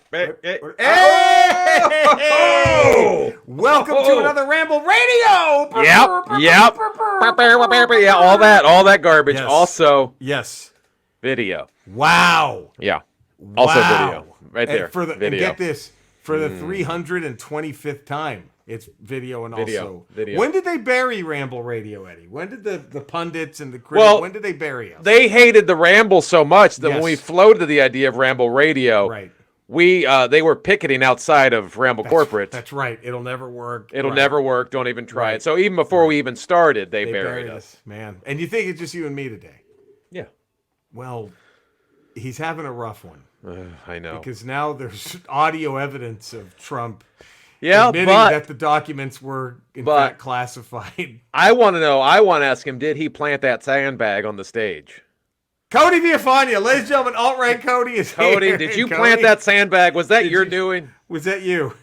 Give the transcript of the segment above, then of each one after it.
Hey! Welcome to another Ramble Radio. Yep. Yeah, all that garbage. Yes. Also, Yes. video. Wow. Yeah. Also Wow. video. Right there. And get this, for the 325th time, it's video and also video. When did they bury Ramble Radio, Eddie? When did the pundits and the critics, when did they bury us? They hated the Ramble so much that Yes. when we floated the idea of Ramble Radio, Right. they were picketing outside of Ramble Corporate. That's right. It'll never work. It'll never work. Don't even try it. So even before we even started, they buried us. Man. And you think it's just you and me today? Yeah. Well, he's having a rough one. I know. Because now there's audio evidence of Trump admitting that the documents were in fact classified. I want to ask him, did he plant that sandbag on the stage? Cody Viafania, ladies and gentlemen, alt-right Cody is Cody, here. did you plant that sandbag? Was that your doing? Was that you?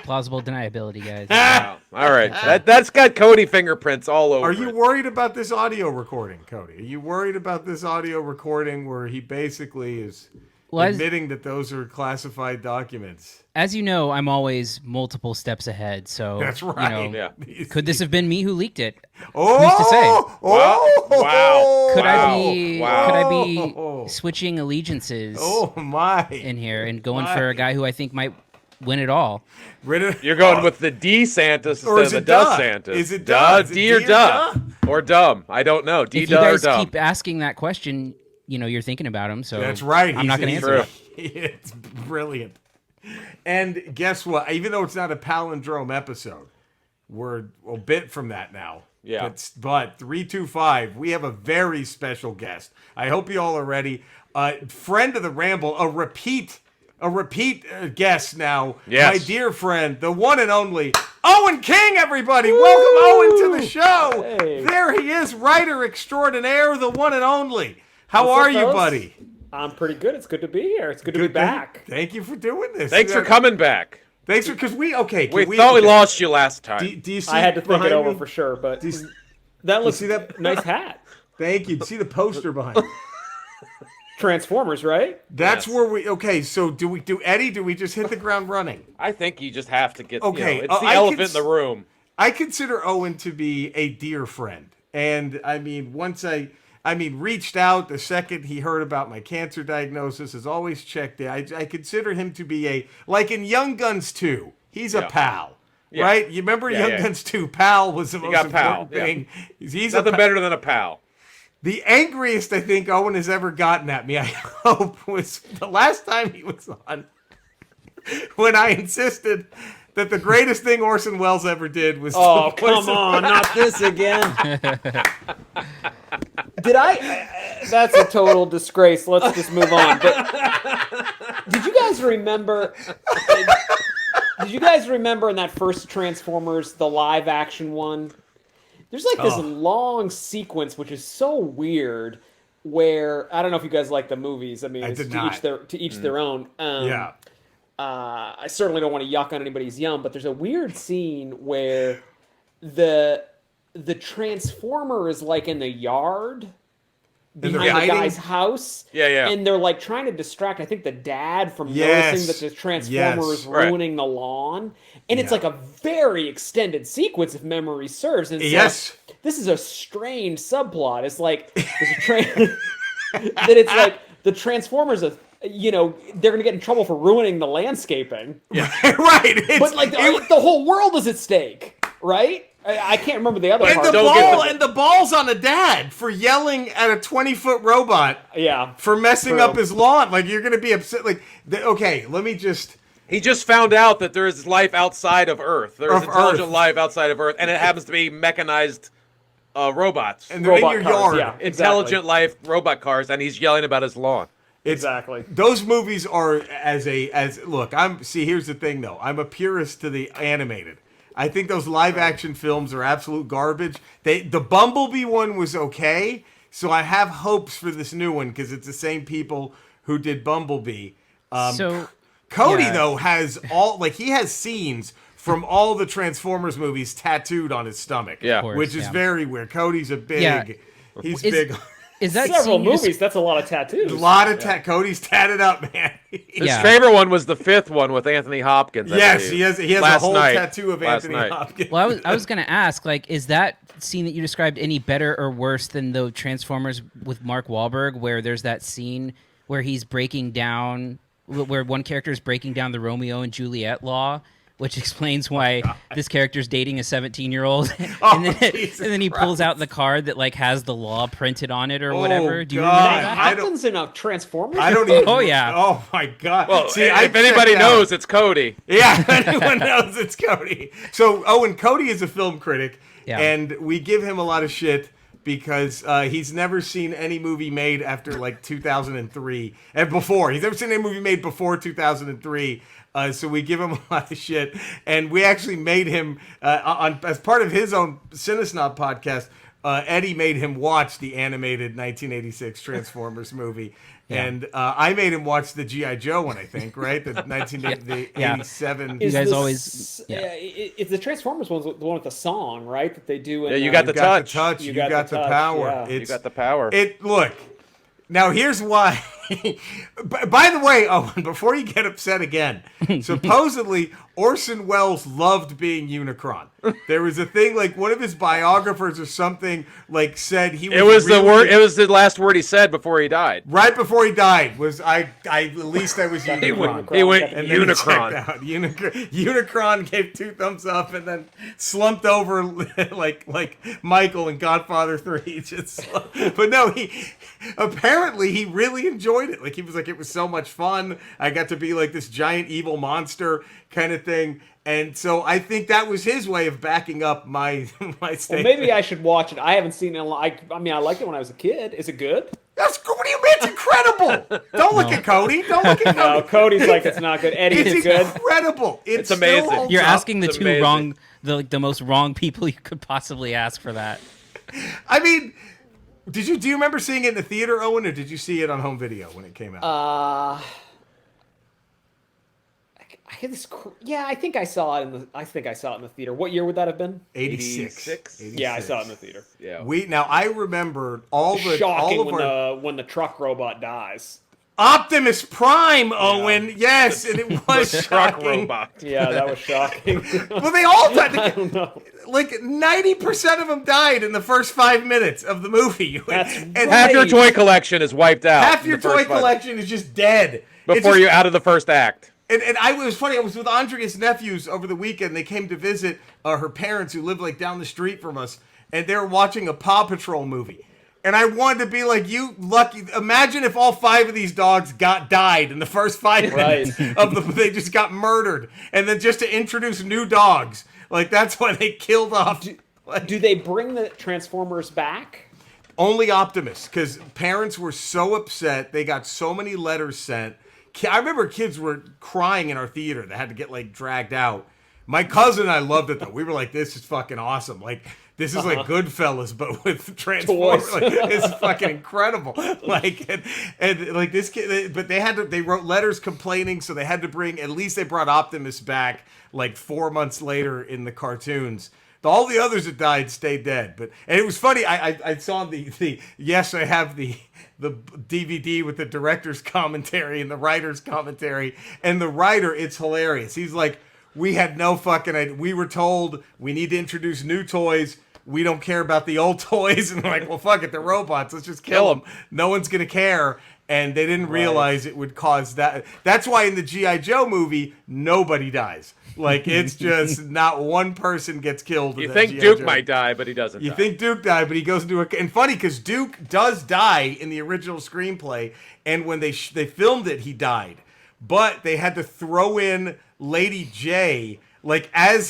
Plausible deniability, guys. Wow. All right. That's got Cody fingerprints all over Are you worried about this audio recording, Cody? Are you worried about this audio recording where he basically is admitting that those are classified documents? As you know, I'm always multiple steps ahead. So that's right. You know, could this have been me who leaked it? Oh, who's to say? Wow! Could I be switching allegiances? Oh my! In here and going for a guy who I think might win it all. You're going with the D Santis or instead of the Duh Santis. Is it duh? D or duh? Or dumb? I don't know. D, if you duh, guys or dumb? keep asking that question, you know you're thinking about him. So that's right. I'm not going to answer it. It's brilliant. And guess what? Even though it's not a palindrome episode, we're a bit from that now. Yeah. But 325, we have a very special guest. I hope you all are ready. Friend of the Ramble, a repeat guest now. Yes. My dear friend, the one and only Owen King, everybody. Welcome Owen to the show. Hey. There he is, writer extraordinaire, the one and only. How are you, buddy? I'm pretty good. It's good to be here. It's good to be back. Thank you for doing this. Thanks for coming back. Thanks for because we thought we lost you last time. Do you see I had to think it over me? for sure, but that looks see that nice hat. Thank you. See the poster behind you? Transformers, right? That's where we. Okay, so do we just hit the ground running? I think you just have to get. Okay, it's the elephant in the room. I consider Owen to be a dear friend, and I mean, reached out the second he heard about my cancer diagnosis, has always checked in. I consider him to be like in Young Guns 2, he's a pal, right? You remember Young Guns 2, pal was the most important thing. He's nothing better than a pal. The angriest I think Owen has ever gotten at me, I hope, was the last time he was on, when I insisted that the greatest thing Orson Welles ever did was... Oh, come on, not this again. Did I? That's a total disgrace. Let's just move on. But did you guys remember? Did you guys remember in that first Transformers, the live action one? There's like this long sequence which is so weird. Where I don't know if you guys like the movies. I mean, it's to each their own. I certainly don't want to yuck on anybody's yum, but there's a weird scene where the Transformer is like in the yard behind the guy's house. Yeah. And they're like trying to distract, I think, the dad from noticing that the Transformer is ruining the lawn. And it's like a very extended sequence, if memory serves. And so this is a strange subplot. It's like that it's like the Transformers are, they're gonna get in trouble for ruining the landscaping. Yeah, right. But the whole world is at stake, right? I can't remember the other part. And the ball's on the dad for yelling at a 20-foot robot. Yeah, for messing up his lawn. Like, you're gonna be upset. Like, okay, let me just. He just found out that there is life outside of Earth. There is intelligent life outside of Earth, and it happens to be mechanized robots. And they're in your yard. Yeah, intelligent life robot cars, and he's yelling about his lawn. Exactly. Those movies are here's the thing though. I'm a purist to the animated. I think those live action films are absolute garbage. The Bumblebee one was okay, so I have hopes for this new one because it's the same people who did Bumblebee. Cody though has he has scenes from all the Transformers movies tattooed on his stomach. Yeah. Course, which is very weird. Cody's a big he's big. Is that several scene you movies? That's a lot of tattoos. A lot of Cody's tatted up, man. His favorite one was the 5th one with Anthony Hopkins. Yes, he has a whole tattoo of Last Anthony night. Hopkins. Well, I was gonna ask, like, is that scene that you described any better or worse than the Transformers with Mark Wahlberg, where there's that scene where he's breaking down, where one character is breaking down the Romeo and Juliet law, which explains why this character's dating a 17-year-old, and then he pulls out the card that like has the law printed on it or whatever. Do you remember God. that? That happens in a Transformers. I don't even. Oh, yeah. Oh my God. Well, See, if anybody knows, it's Cody. Yeah, if anyone knows, it's Cody. So, Owen, Cody is a film critic, Yeah. and we give him a lot of shit because he's never seen any movie made after like 2003 and before. He's never seen any movie made before 2003. So we give him a lot of shit, and we actually made him as part of his own Cinesnob podcast. Eddie made him watch the animated 1986 Transformers movie, and I made him watch the G.I. Joe one. I think right, the 1987. You guys always. It's the Transformers one's the one with the song, right? That they do. Yeah, you got the touch. You got the power. Yeah. You got the power. Look. Now here's why. By the way, Owen, before you get upset again, supposedly Orson Welles loved being Unicron. There was a thing like one of his biographers or something like said he was. It was the really- word. It was the last word he said before he died. Right before he died was at least I was Unicron. He went And then he Unicron. checked out. Unicron gave 2 thumbs up and then slumped over like Michael in Godfather 3. But no, he apparently he really enjoyed it. Like he was like, it was so much fun. I got to be like this giant evil monster kind of thing. And so I think that was his way of backing up my statement. Well, maybe I should watch it. I haven't seen it. I mean, I liked it when I was a kid. Is it good? That's good. What do you mean? It's incredible. Don't look at Cody. Don't look at Cody. No, Cody's like it's not good. Eddie, It's it's good. incredible. It's still amazing. holds You're up. asking the It's two amazing. wrong, the most wrong people you could possibly ask for that. I mean, do you remember seeing it in the theater, Owen, or did you see it on home video when it came out? I think I saw it in the theater. What year would that have been? 86. Yeah, I saw it in the theater. Yeah. I remember Shocking when the truck robot dies. Optimus Prime, Owen. Yes, and it was Truck shocking. robot. Yeah, that was shocking. Well, they all died. I don't know. Like 90% of them died in the first 5 minutes of the movie. That's and right. Half your toy collection is wiped out. half in your the first toy 5 collection is just dead. before you're out of the first act. And it was funny. I was with Andrea's nephews over the weekend. They came to visit her parents who live like down the street from us, and they were watching a Paw Patrol movie. And I wanted to be like, you lucky. Imagine if all 5 of these dogs died in the first 5 minutes of they just got murdered, and then just to introduce new dogs, like that's why they killed off. Do they bring the Transformers back? Only Optimus, because parents were so upset. They got so many letters sent. I remember kids were crying in our theater that had to get like dragged out. My cousin and I loved it though. We were like, this is fucking awesome. Like, this is like Goodfellas, but with Transformers. Like, it's fucking incredible. Like, and like this kid, but they wrote letters complaining, so they had to bring, at least they brought Optimus back like 4 months later in the cartoons. All the others that died stayed dead. And it was funny. I saw the yes, I have the DVD with the director's commentary and the writer's commentary. And the writer, it's hilarious. He's like, we had no fucking idea. We were told we need to introduce new toys. We don't care about the old toys. And like, well, fuck it, they're robots. Let's just kill them. No one's gonna care. And they didn't realize it would cause that. That's why in the G.I. Joe movie, nobody dies. Like, it's just not one person gets killed. You think Duke might die, but he doesn't. You think Duke died, but he goes into a... And funny, because Duke does die in the original screenplay, and when they filmed it, he died. But they had to throw in Lady J, like, as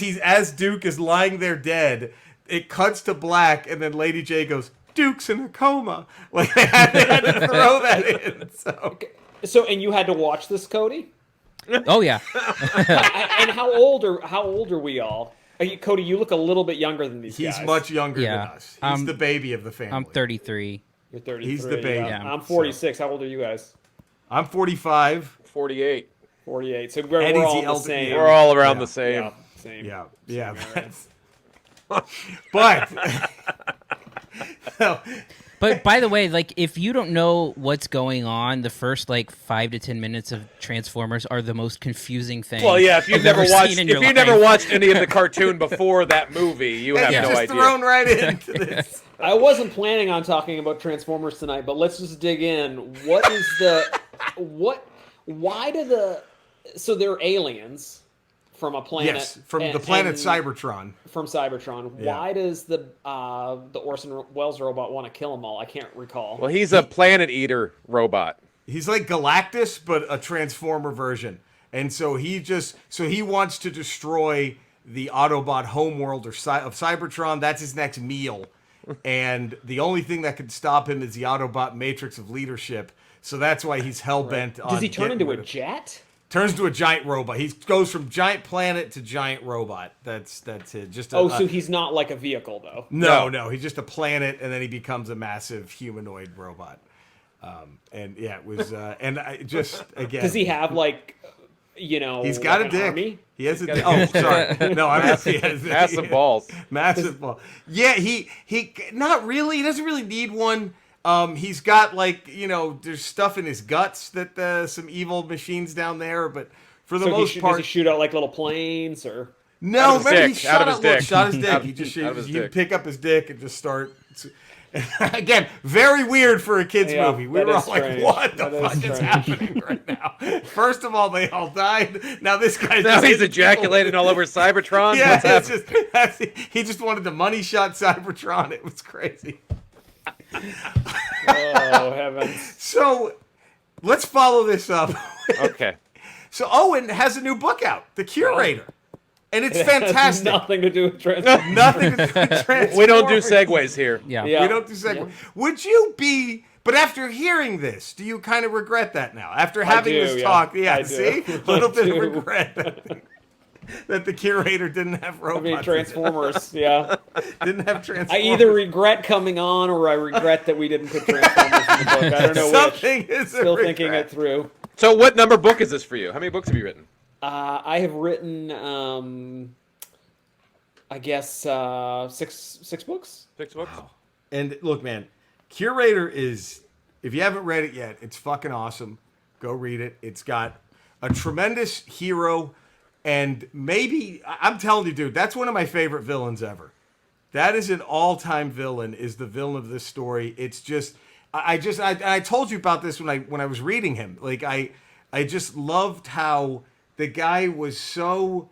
Duke is lying there dead, it cuts to black, and then Lady J goes, Duke's in a coma. Like, they had to throw that in. So, and you had to watch this, Cody? Oh yeah. And how old are we all? Cody, you look a little bit younger than these guys. He's much younger than Yeah. us. He's the baby of the family. I'm 33. You're 33. He's the baby. Yeah. Yeah. I'm 46. How old are you guys? I'm 45. 48. 48. So we're Eddie's all the the elder- same. We're all around Yeah. the same. Yeah, same. Yeah. That's... But... But by the way, like if you don't know what's going on, the first like 5 to 10 minutes of Transformers are the most confusing thing. Well, yeah, if you've never ever watched seen in if your you never life. watched any of the cartoon before that movie, you have You're no just idea. thrown right into this. I wasn't planning on talking about Transformers tonight, but let's just dig in. What is the why do the so they're aliens from a planet? Yes, from and- the planet and Cybertron. From Cybertron. Yeah. Why does the Orson Welles robot want to kill them all? I can't recall. Well, he's a planet eater robot. He's like Galactus, but a Transformer version. And so he wants to destroy the Autobot homeworld of Cybertron. That's his next meal. And the only thing that could stop him is the Autobot matrix of leadership. So that's why he's hell-bent on Does he turn getting into a rid of- jet? Turns into a giant robot. He goes from giant planet to giant robot. That's it. Just So he's not like a vehicle, though. no. He's just a planet, and then he becomes a massive humanoid robot. And yeah, it was. And I just again. Does he have like, He's got like a an dick. army? He has a dick. Oh, sorry. No, I meant he has Massive balls. Massive ball. Yeah, he not really. He doesn't really need one. He's got like there's stuff in his guts that some evil machines down there, but for the most does part, he shoot out like little planes or? no. Out of his Remember, he dick, shot out of his dick. shot his dick. Out- He just out of his he'd dick. pick up his dick and just start. Again, very weird for a kids Yeah, movie. We that were all is like, strange. "What the That is fuck is strange. happening right now?" First of all, they all died. Now this guy's Now just he's ejaculating all over Cybertron. Yeah, What's it's happening? he just wanted to money shot Cybertron. It was crazy. Oh heavens! So let's follow this up. Okay. So Owen has a new book out, The Curator, and it's It has fantastic. nothing to do with Transformers. Nothing to do with Transformers. We don't do segues here. Yeah. Yeah. We don't do segues. Yeah. Would you be? But after hearing this, do you kind of regret that now? After having do, this yeah. talk, yeah, I do. see, a little I bit do. of regret that the Curator didn't have I robots. mean, Transformers. Yeah. didn't have Transformers. I either regret coming on or I regret that we didn't put Transformers in the book. I don't know which. Something is Still a thinking regret. it through. So, what number book is this for you? How many books have you written? I have written, I guess, six books. 6 books. And look, man, Curator is, if you haven't read it yet, it's fucking awesome. Go read it. It's got a tremendous hero, and maybe, I'm telling you, dude, that's one of my favorite villains ever. That is an all-time villain, is the villain of this story. It's just, I told you about this when I was reading him. Like, I just loved how the guy was so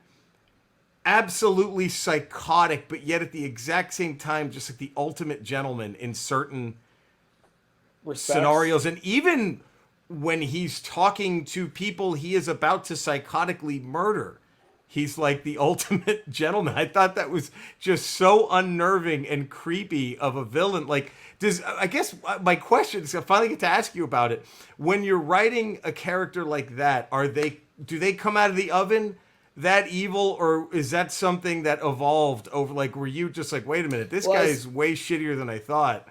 absolutely psychotic, but yet at the exact same time, just like the ultimate gentleman in certain Respects. scenarios. And even when he's talking to people he is about to psychotically murder, he's like the ultimate gentleman. I thought that was just so unnerving and creepy of a villain. Like, I guess my question is, I finally get to ask you about it. When you're writing a character like that, do they come out of the oven that evil, or is that something that evolved over? Like, were you just like, wait a minute, this guy is way shittier than I thought?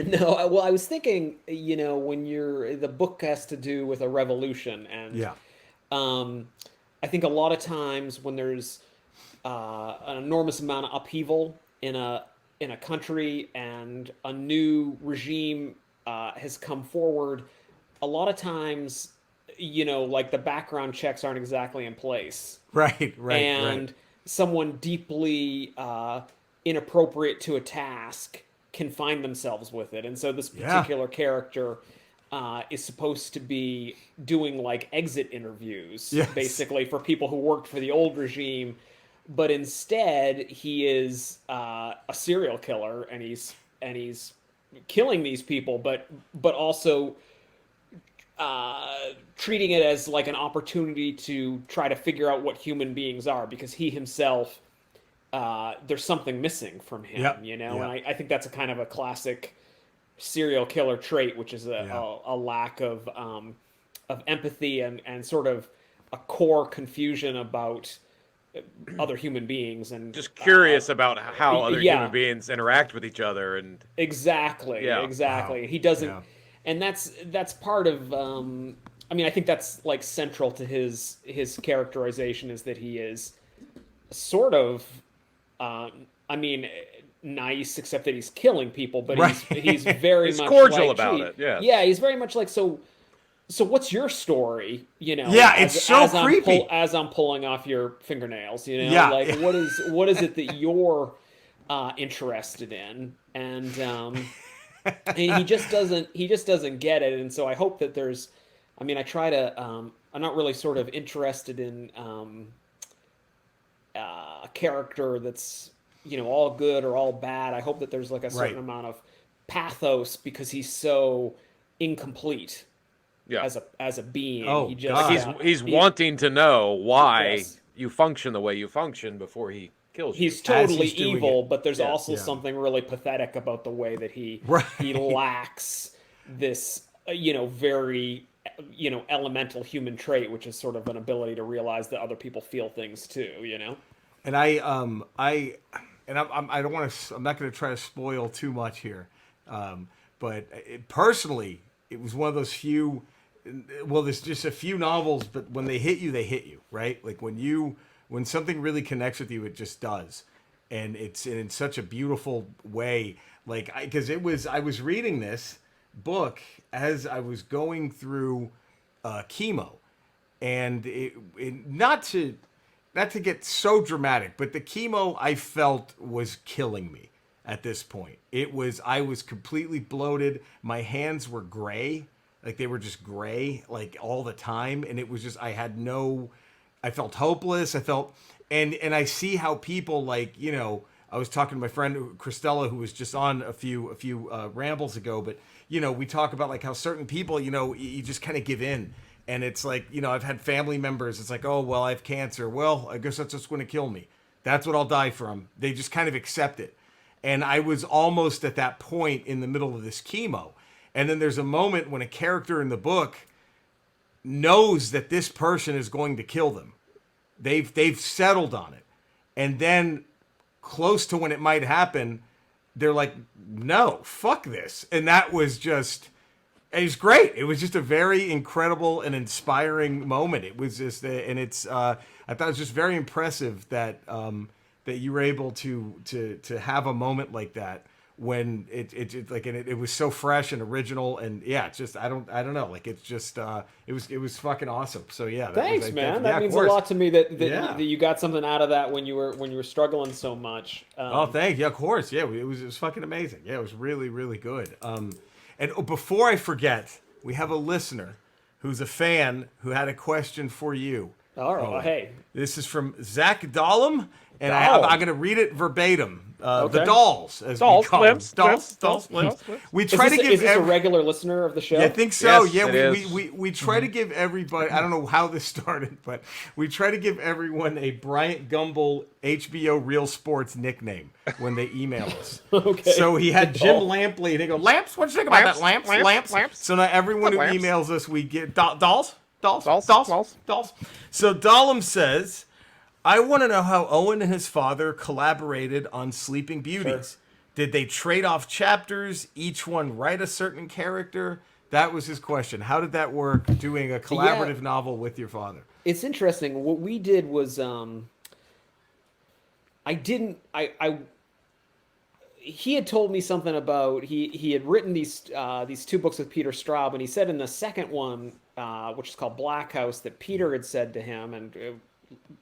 No, well, I was thinking, when the book has to do with a revolution, and Yeah. I think a lot of times when there's an enormous amount of upheaval in a country and a new regime has come forward, a lot of times, like the background checks aren't exactly in place. Right. And someone deeply inappropriate to a task can find themselves with it. And so this particular character is supposed to be doing like exit interviews, Yes. basically, for people who worked for the old regime. But instead, he is a serial killer, and he's killing these people, but also treating it as like an opportunity to try to figure out what human beings are, because he himself, there's something missing from him, Yep. And I think that's a kind of a classic serial killer trait, which is a lack of empathy and sort of a core confusion about other human beings, and Just curious about how other yeah. human beings interact with each other, and exactly. Wow. He doesn't, Yeah. and that's part of. I think that's like central to his not nice, except that he's killing people, but Right. he's very He's much cordial like, about gee, it, yes. Yeah, he's very much like, so what's your story? You know, Yeah, it's so creepy. as I'm pulling off your fingernails, you know, Yeah. like what is it that you're interested in? And he just doesn't get it. And so I hope that there's, I mean, I try to, I'm not really sort of interested in a character that's, you know, all good or all bad. I hope that there's like a certain Right. amount of pathos because he's so incomplete Yeah. as a being. Oh, He just God. He's wanting to know why Yes. you function the way you function before he kills you. he's totally he's doing evil, it. but there's Yeah. also Yeah. something really pathetic about the way that he Right. lacks this you know, very you know, elemental human trait, which is sort of an ability to realize that other people feel things too, you know. And I don't want to. I'm not going to try to spoil too much here, but personally, it was one of those few. Well, there's just a few novels, but when they hit you, right? Like when something really connects with you, it just does, and it's in such a beautiful way. Like I was reading this book as I was going through chemo, and not to get so dramatic, but the chemo I felt was killing me at this point. I was completely bloated. My hands were gray, like they were just gray, like all the time. And it was just, I felt hopeless. And I see how people like, you know, I was talking to my friend Christella, who was just on a few rambles ago, but you know, we talk about like how certain people, you know, you just kind of give in. And it's like, you know, I've had family members. It's like, oh, well, I have cancer. Well, I guess that's just going to kill me. That's what I'll die from. They just kind of accept it. And I was almost at that point in the middle of this chemo. And then there's a moment when a character in the book knows that this person is going to kill them. They've settled on it. And then close to when it might happen, they're like, no, fuck this. And that was just... It was great. It was just a very incredible and inspiring moment. It was just, and it's. I thought it was just very impressive that that you were able to have a moment like that when it like, and it was so fresh and original, and yeah, it's just I don't know, like it's just it was fucking awesome. So yeah, Thanks, man. That means a lot to me that you got something out of that when you were struggling so much. Oh, thanks. Yeah, of course. Yeah, it was fucking amazing. Yeah, it was really, really good. And before I forget, we have a listener who's a fan who had a question for you. All right. Hey. This is from Zach Dahlem, and Dahlem. I'm going to read it verbatim. Okay. The dolls, as we call them. Dolls. We try to give. Is this a regular listener of the show? Yeah, I think so. Yes, yeah, it is. we try to give everybody. I don't know how this started, but we try to give everyone a Bryant Gumbel HBO Real Sports nickname when they email us. Okay. So he had Jim Lampley, and he go, "Lamps, what you think about that? Lamps." Lamps. So now everyone who Lamps. emails us, we get dolls. Dolls. So Dahlem says, I want to know how Owen and his father collaborated on Sleeping Beauties. Sure. Did they trade off chapters, each one write a certain character? That was his question. How did that work, doing a collaborative novel with your father? It's interesting. What we did was, he had told me something about, he had written these two books with Peter Straub, and he said in the second one, which is called Black House, that Peter had said to him, and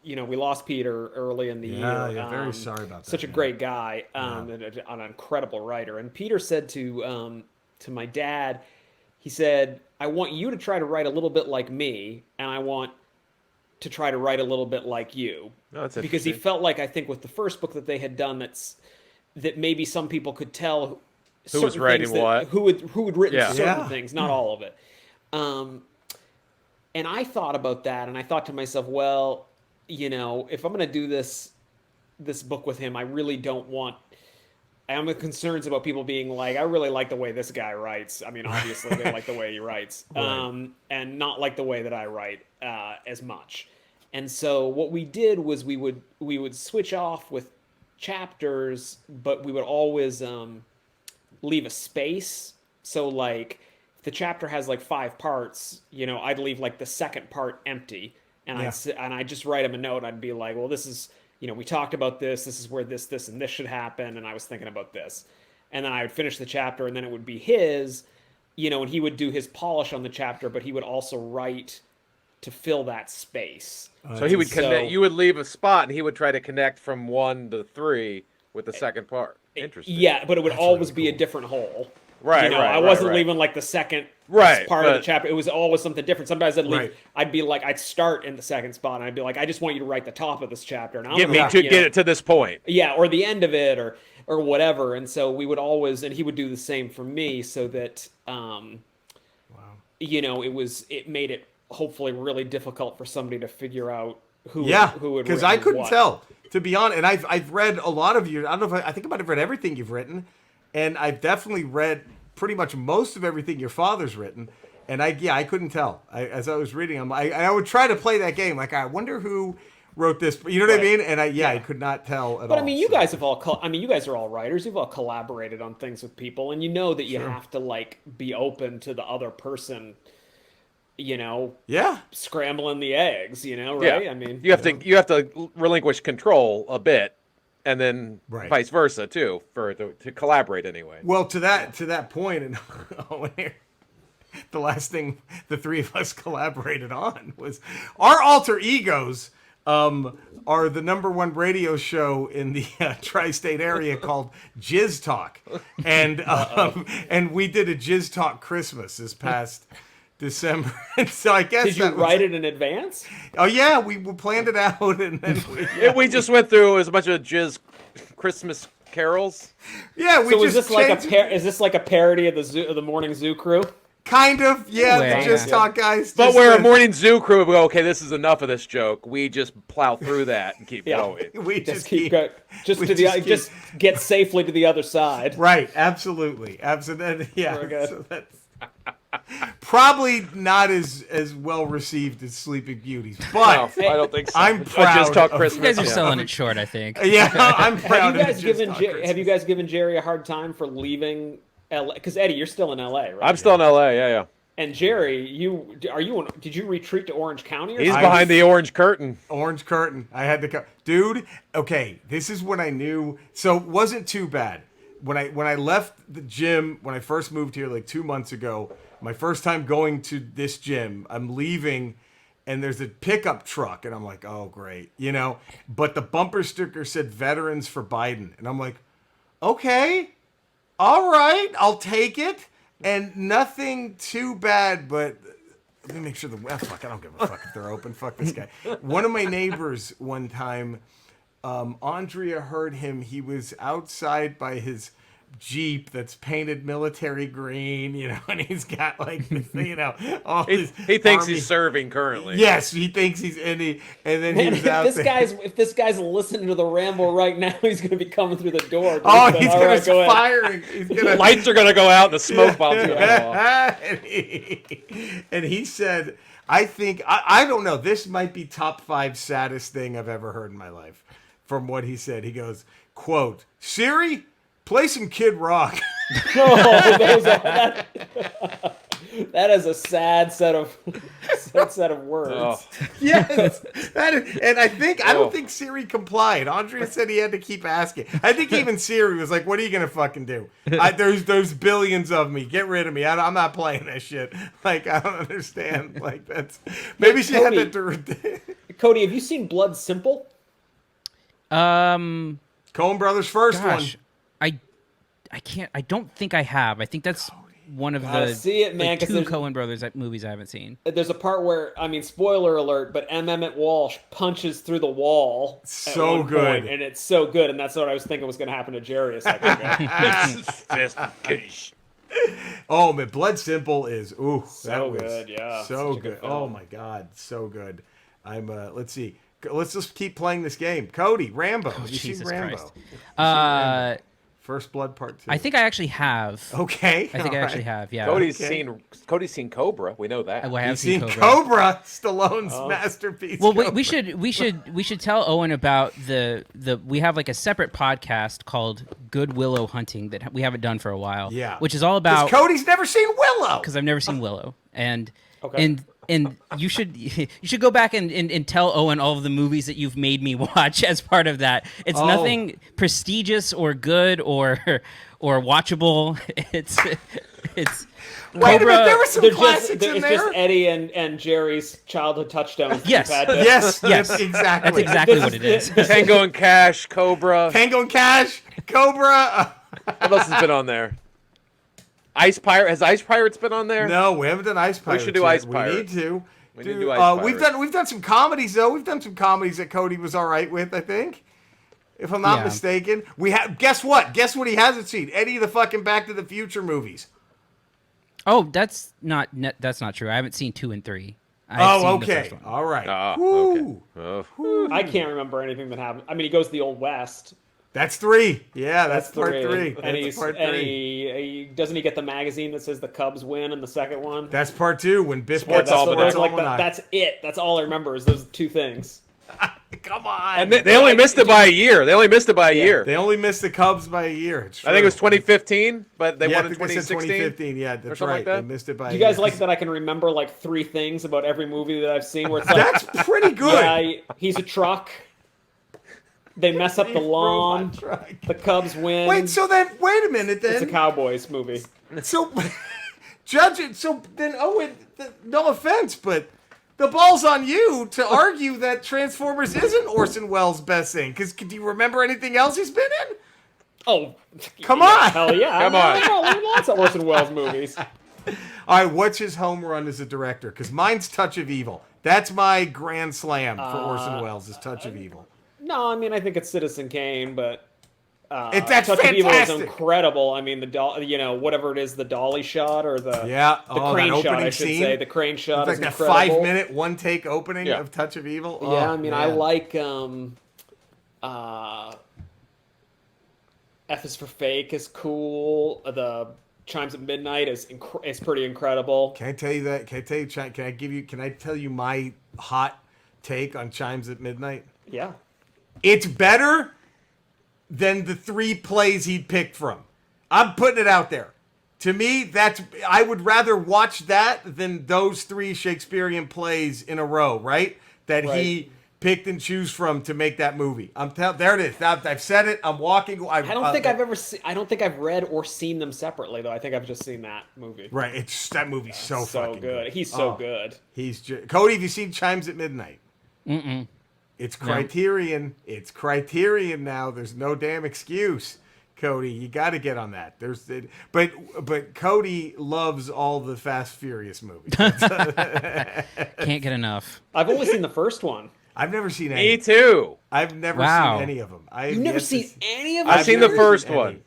you know, we lost Peter early in the year. Yeah, very sorry about that. Such a great guy, an incredible writer. And Peter said to my dad, he said, I want you to try to write a little bit like me, and I want to try to write a little bit like you. Oh, that's because he interesting. felt like, I think with the first book that they had done, that maybe some people could tell Who was writing what. who had written Yeah. certain Yeah. things, not all of it. And I thought about that, and I thought to myself, well, you know, if I'm going to do this book with him, I really don't want. I have concerns about people being like, I really like the way this guy writes. I mean, obviously they like the way he writes, Right. and not like the way that I write as much. And so what we did was we would switch off with chapters, but we would always leave a space. So like, if the chapter has like 5 parts, you know, I'd leave like the second part empty, and Yeah. I'd just write him a note. I'd be like, well, this is we talked about this. This is where this, and this should happen. And I was thinking about this. And then I would finish the chapter, and then it would be his, and he would do his polish on the chapter, but he would also write to fill that space. So he would connect. You would leave a spot, and he would try to connect from 1 to 3 with the second part. Interesting. Yeah, but it would always be a different hole. Right, I wasn't leaving like the second part of the chapter. It was always something different. Sometimes I'd leave. I'd be like, I'd start in the second spot, and I'd be like, I just want you to write the top of this chapter. And get it to this point. Yeah, or the end of it, or whatever. And so we would always, and he would do the same for me, so that, it made it hopefully really difficult for somebody to figure out who would. Because I couldn't tell, to be honest. And I've read a lot of you. I don't know if I think I might have read everything you've written, and I've definitely read pretty much most of everything your father's written. And I couldn't tell. As I was reading them, I would try to play that game. Like, I wonder who wrote this. You know what I mean? And I could not tell at all. But I mean, you guys have all. You guys are all writers. You've all collaborated on things with people, and you know that you have to like be open to the other person. Scrambling the eggs. Right? Yeah. I mean, you have to relinquish control a bit, and then vice versa too, to collaborate anyway. Well, to that point, and the last thing the three of us collaborated on was our alter egos. Are the #1 radio show in the tri-state area called Jizz Talk, and we did a Jizz Talk Christmas this past December. And so I guess did you write it in advance? Oh yeah, we planned it out, and then we just went through as much of Jizz Christmas carols. Yeah, we so just is this like a parody of the Morning Zoo crew? Kind of, yeah. The Jizz Talk guys. But where a Morning Zoo crew would go, okay, this is enough of this joke. We just plow through that and keep going. We just get safely to the other side. Right, absolutely. Yeah. So that's probably not as well received as Sleeping Beauties, but no, I don't think so. I'm proud. Jizz Talk Christmas. You guys are selling it short, I think. Yeah, I'm proud. Have you guys given Jerry a hard time for leaving LA? Because Eddie, you're still in LA, right? I'm still in LA. Yeah. And Jerry, did you retreat to Orange County? He's behind the orange curtain. Orange curtain. I had to come, dude. Okay, this is when I knew. So it wasn't too bad when I left the gym when I first moved here like 2 months ago. My first time going to this gym. I'm leaving, and there's a pickup truck, and I'm like, oh great, But the bumper sticker said "Veterans for Biden," and I'm like, okay, all right, I'll take it. And nothing too bad, but let me make sure fuck, I don't give a fuck if they're open. Fuck this guy. One of my neighbors one time, Andrea heard him. He was outside by his Jeep that's painted military green, and he's got like, all he thinks he's serving currently. Yes, he thinks he's and then he was out there. If this guy's listening to the Ramble right now, he's going to be coming through the door. Oh, he's going to be firing. Lights are going to go out and the smoke bomb's going to go off. And he said, I think, I don't know, this might be top 5 saddest thing I've ever heard in my life. From what he said, he goes, quote, Siri, play some Kid Rock. That is a sad set of words. Oh. Yes, and I don't think Siri complied. Andrea said he had to keep asking. I think even Siri was like, "What are you gonna fucking do? There's billions of me. Get rid of me. I'm not playing that shit." Like, I don't understand. Like, that's maybe she had to. Cody, have you seen Blood Simple? Coen Brothers' first one. I can't. I don't think I have. I think that's one of the see it, man, like, 2 Coen Brothers movies I haven't seen. There's a part where, spoiler alert, but M. Emmett Walsh punches through the wall. So good, point, and it's so good, and that's what I was thinking was going to happen to Jerry a second ago. Oh man, Blood Simple is so good, yeah, so good. Oh my god, so good. Let's see. Let's just keep playing this game. Cody, Rambo. Oh, you Jesus seen Rambo? Christ. Rambo? First Blood Part 2. I think I actually have. Okay. I think I actually have. Yeah. Cody's seen Cobra. We know that. I have You've seen Cobra. Stallone's masterpiece. Well, Cobra. we should tell Owen about the we have like a separate podcast called Good Willow Hunting that we haven't done for a while. Yeah. Which is all about Cody's never seen Willow. Because I've never seen Willow, and and you should go back and tell Owen all of the movies that you've made me watch as part of that. It's nothing prestigious or good or watchable. It's Wait a Cobra. minute, there were some classics in it's there. just Eddie and Jerry's childhood touchdowns. that Yes. you've had to- Yes. That's exactly. That's exactly This what it is. Tango and Cash, Cobra. Tango and Cash, Cobra. What else has been on there? Ice Pirate. Has Ice Pirates been on there? No, we haven't done Ice Pirates. should do yet. Ice Pirates. We need to. We need to do Ice We've Pirates. done some comedies though. We've done some comedies that Cody was all right with. I think, if I'm not Yeah. mistaken. We have. Guess what? Guess what? He hasn't seen any of the fucking Back to the Future movies. Oh, that's not true. I haven't seen 2 and 3. Oh, okay. All right. Okay. Woo. Oh. I can't remember anything that happened. I mean, he goes to the Old West. That's 3. Yeah, that's part 3. And That's part 3. he doesn't he get the magazine that says the Cubs win in the second one? That's part 2 when Biff Sports gets the Almanac. Sports Almanac. That's it. That's all I remember is those two things. Come on. And they only missed it by a year. They only missed it by a year. They only missed the Cubs by a year. It's I think it was true. 2015, but they Yeah, won I in think they said 2016. 2015. Yeah, that's something right. like that. They missed it by Do a you guys year. like that I can remember like 3 things about every movie that I've seen where it's like, That's pretty good. yeah, he's a truck. They mess up the lawn. Robot truck. The Cubs win. Wait, so then, wait a minute then. it's a Cowboys movie. So, judge it. So then, Owen, no offense, but the ball's on you to argue that Transformers isn't Orson Welles' best thing. Because do you remember anything else he's been in? Oh, Come yeah, on. hell yeah! Come on. There's lots of Orson Welles movies. All right, what's his home run as a director? Because mine's Touch of Evil. That's my grand slam for Orson Welles, is Touch of Evil. No, I mean I think it's Citizen Kane, but That's Touch of Evil is fantastic. incredible. I mean whatever it is, the dolly shot or the Yeah, the that crane shot, opening I should scene. say. The crane shot It's like is that incredible. 5-minute one-take opening Yeah. of Touch of Evil. Yeah, Oh, I mean I man. like F is for Fake is cool. The Chimes at Midnight is pretty incredible. Can I tell you that? Can I tell you my hot take on Chimes at Midnight? Yeah. It's better than the 3 plays he picked from. I'm putting it out there. To me, I would rather watch that than those 3 Shakespearean plays in a row, right? That he picked and choose from to make that movie. There it is. I've said it. I'm walking. I don't think I've ever seen. I don't think I've read or seen them separately though. I think I've just seen that movie. Right. That movie's so fucking good. He's so good. Cody, have you seen Chimes at Midnight? Mm-mm. It's Criterion. It's Criterion now. There's no damn excuse, Cody. You got to get on that. But Cody loves all the Fast Furious movies. Can't get enough. I've only seen the first one. I've never seen Me any. too. I've never Wow. seen any of them. You've never seen any of them? I've seen the first one.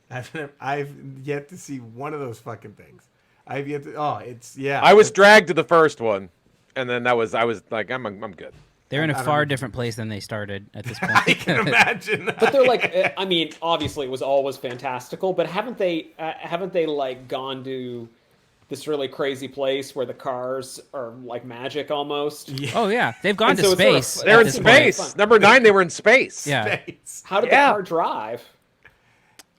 I've yet to see one of those fucking things. I've yet to. Oh, it's yeah. I was dragged to the first one, and then I was like, I'm good. They're in I a don't far know. different place than they started at this point. I can imagine. But they're like, I mean, obviously it was always fantastical, but haven't they like gone to this really crazy place where the cars are like magic almost? Oh yeah, they've gone And to so it's sort of- space. They're at in this point. space. Number 9, they were in space. Yeah, How did Yeah. the car drive?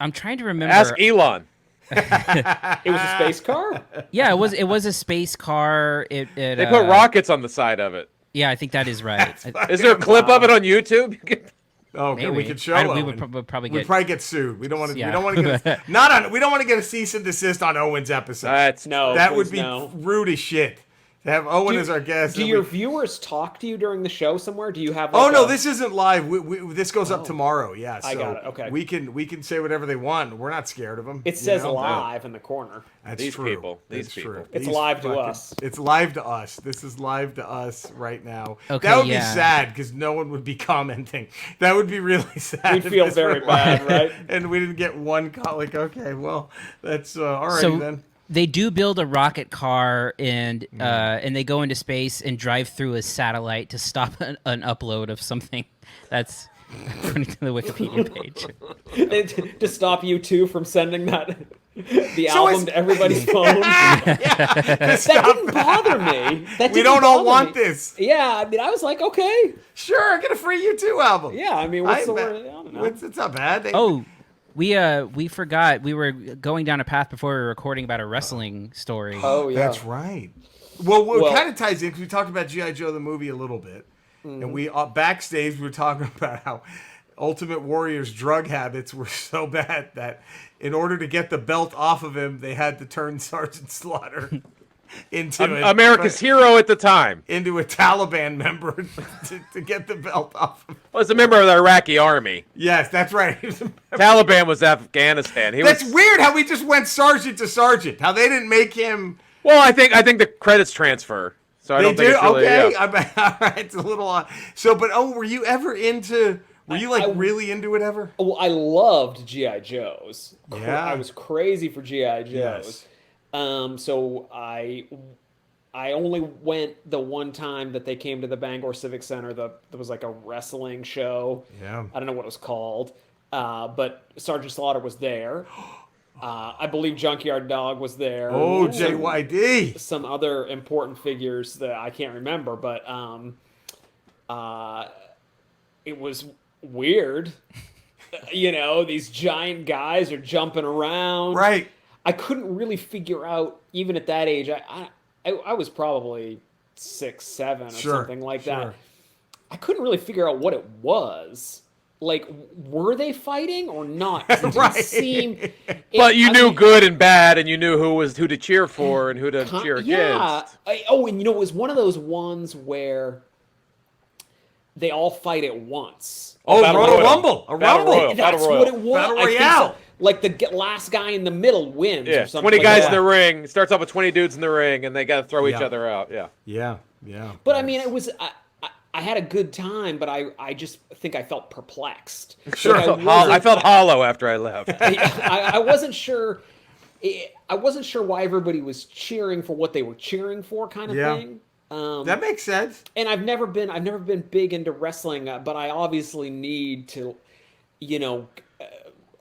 I'm trying to remember. Ask Elon. It was a space car? Yeah, it was a space car. They put rockets on the side of it. Yeah, I think that is right. Is there a clip of it on YouTube? Oh, okay, we Maybe. could show. We Owen. would probably We'd get. probably get sued. We don't want to. Yeah. We don't want to get not on. We don't want to get a cease and desist on Owen's episode. That's No. that please would be no. rude as shit. To have Owen as our guest. Do and your we- viewers talk to you during the show somewhere? Do you have? Oh like no, a- this isn't live. This goes up tomorrow. Yeah, so I got it, okay. We can say whatever they want. We're not scared of them. It says live in the corner. That's These true. people. That's These true. people. It's These live to fucking- us. It's live to us. This is live to us right now. Okay, that would be yeah. sad because no one would be commenting. That would be really sad. We'd if feel this very were bad, live right? And we didn't get one call. Like, okay, well, that's all right So then. they do build a rocket car and they go into space and drive through a satellite to stop an upload of something. That's according to the Wikipedia page. To stop you two from sending the So album it's- to everybody's phone. That didn't bother me. That We didn't don't all bother want me. this. Yeah, I mean, I was like, okay. Sure, get a free U2 album. Yeah, I mean, what's the word? I don't know. It's not bad. Oh, we forgot we were going down a path before we were recording about a wrestling story. Oh, yeah. That's right. Well, it Well- kind of ties in because we talked about G.I. Joe the movie a little bit, and we backstage we were talking about how Ultimate Warrior's drug habits were so bad that in order to get the belt off of him, they had to turn Sergeant Slaughter into America's hero at the time. into a Taliban member to get the belt off him. Was a member of the Iraqi army. Yes, that's right. He was a member. Taliban was Afghanistan. That's weird how we just went sergeant to sergeant. How they didn't make him. Well, I think the credits transfer. So I They don't think do? it's really, Okay. yeah. All right. It's a little odd. So, but were you ever into? Were you really into it ever? Well, I loved GI Joes. Yeah. I was crazy for GI Joes. Yes. So I only went the one time that they came to the Bangor Civic Center. There was like a wrestling show. Yeah. I don't know what it was called, but Sergeant Slaughter was there. I believe Junkyard Dog was there. Oh, JYD. Some other important figures that I can't remember, but it was weird. These giant guys are jumping around. Right. I couldn't really figure out, even at that age. I was probably 6, 7, or something like that. I couldn't really figure out what it was. Like, were they fighting or not? 'Cause it didn't seem. But you knew good and bad, and you knew who to cheer for and who to cheer Yeah. against. And it was one of those ones where they all fight at once. Oh, Battle Royal Royal. Rumble. A Battle Rumble. Royal. That's Royal. what it was. Battle I think Royale. so. Like the last guy in the middle wins. Yeah, Or something 20 like guys that. in the ring. It starts off with 20 dudes in the ring, and they got to throw each Yeah. other out. Yeah. Yeah. Yeah. But I mean, it was. I had a good time, but I just think I felt perplexed. Sure. Like, I felt hollow after I left. I wasn't sure. I wasn't sure why everybody was cheering for what they were cheering for, kind of Yeah. thing. That makes sense. And I've never been big into wrestling, but I obviously need to,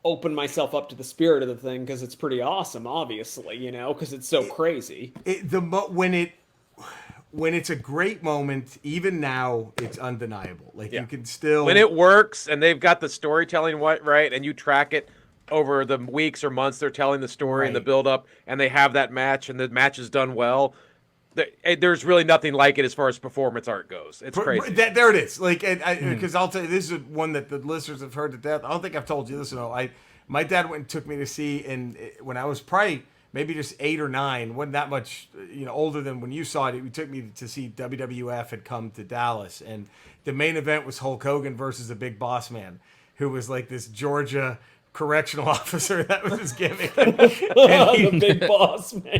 open myself up to the spirit of the thing because it's pretty awesome. Obviously, because it's so crazy. When it's a great moment, even now, it's undeniable. Like Yeah. you can still When it works and they've got the storytelling right, and you track it over the weeks or months they're telling the story and the Right. build up, and they have that match and the match is done well. There's really nothing like it as far as performance art goes. It's crazy. There it is. Like, because I'll tell you, this is one that the listeners have heard to death. I don't think I've told you this. No, my dad went and took me to see, and when I was probably maybe just 8 or 9, wasn't that much, older than when you saw it. He took me to see WWF had come to Dallas, and the main event was Hulk Hogan versus the Big Boss Man, who was like this Georgia correctional officer. That was his gimmick. The big boss man.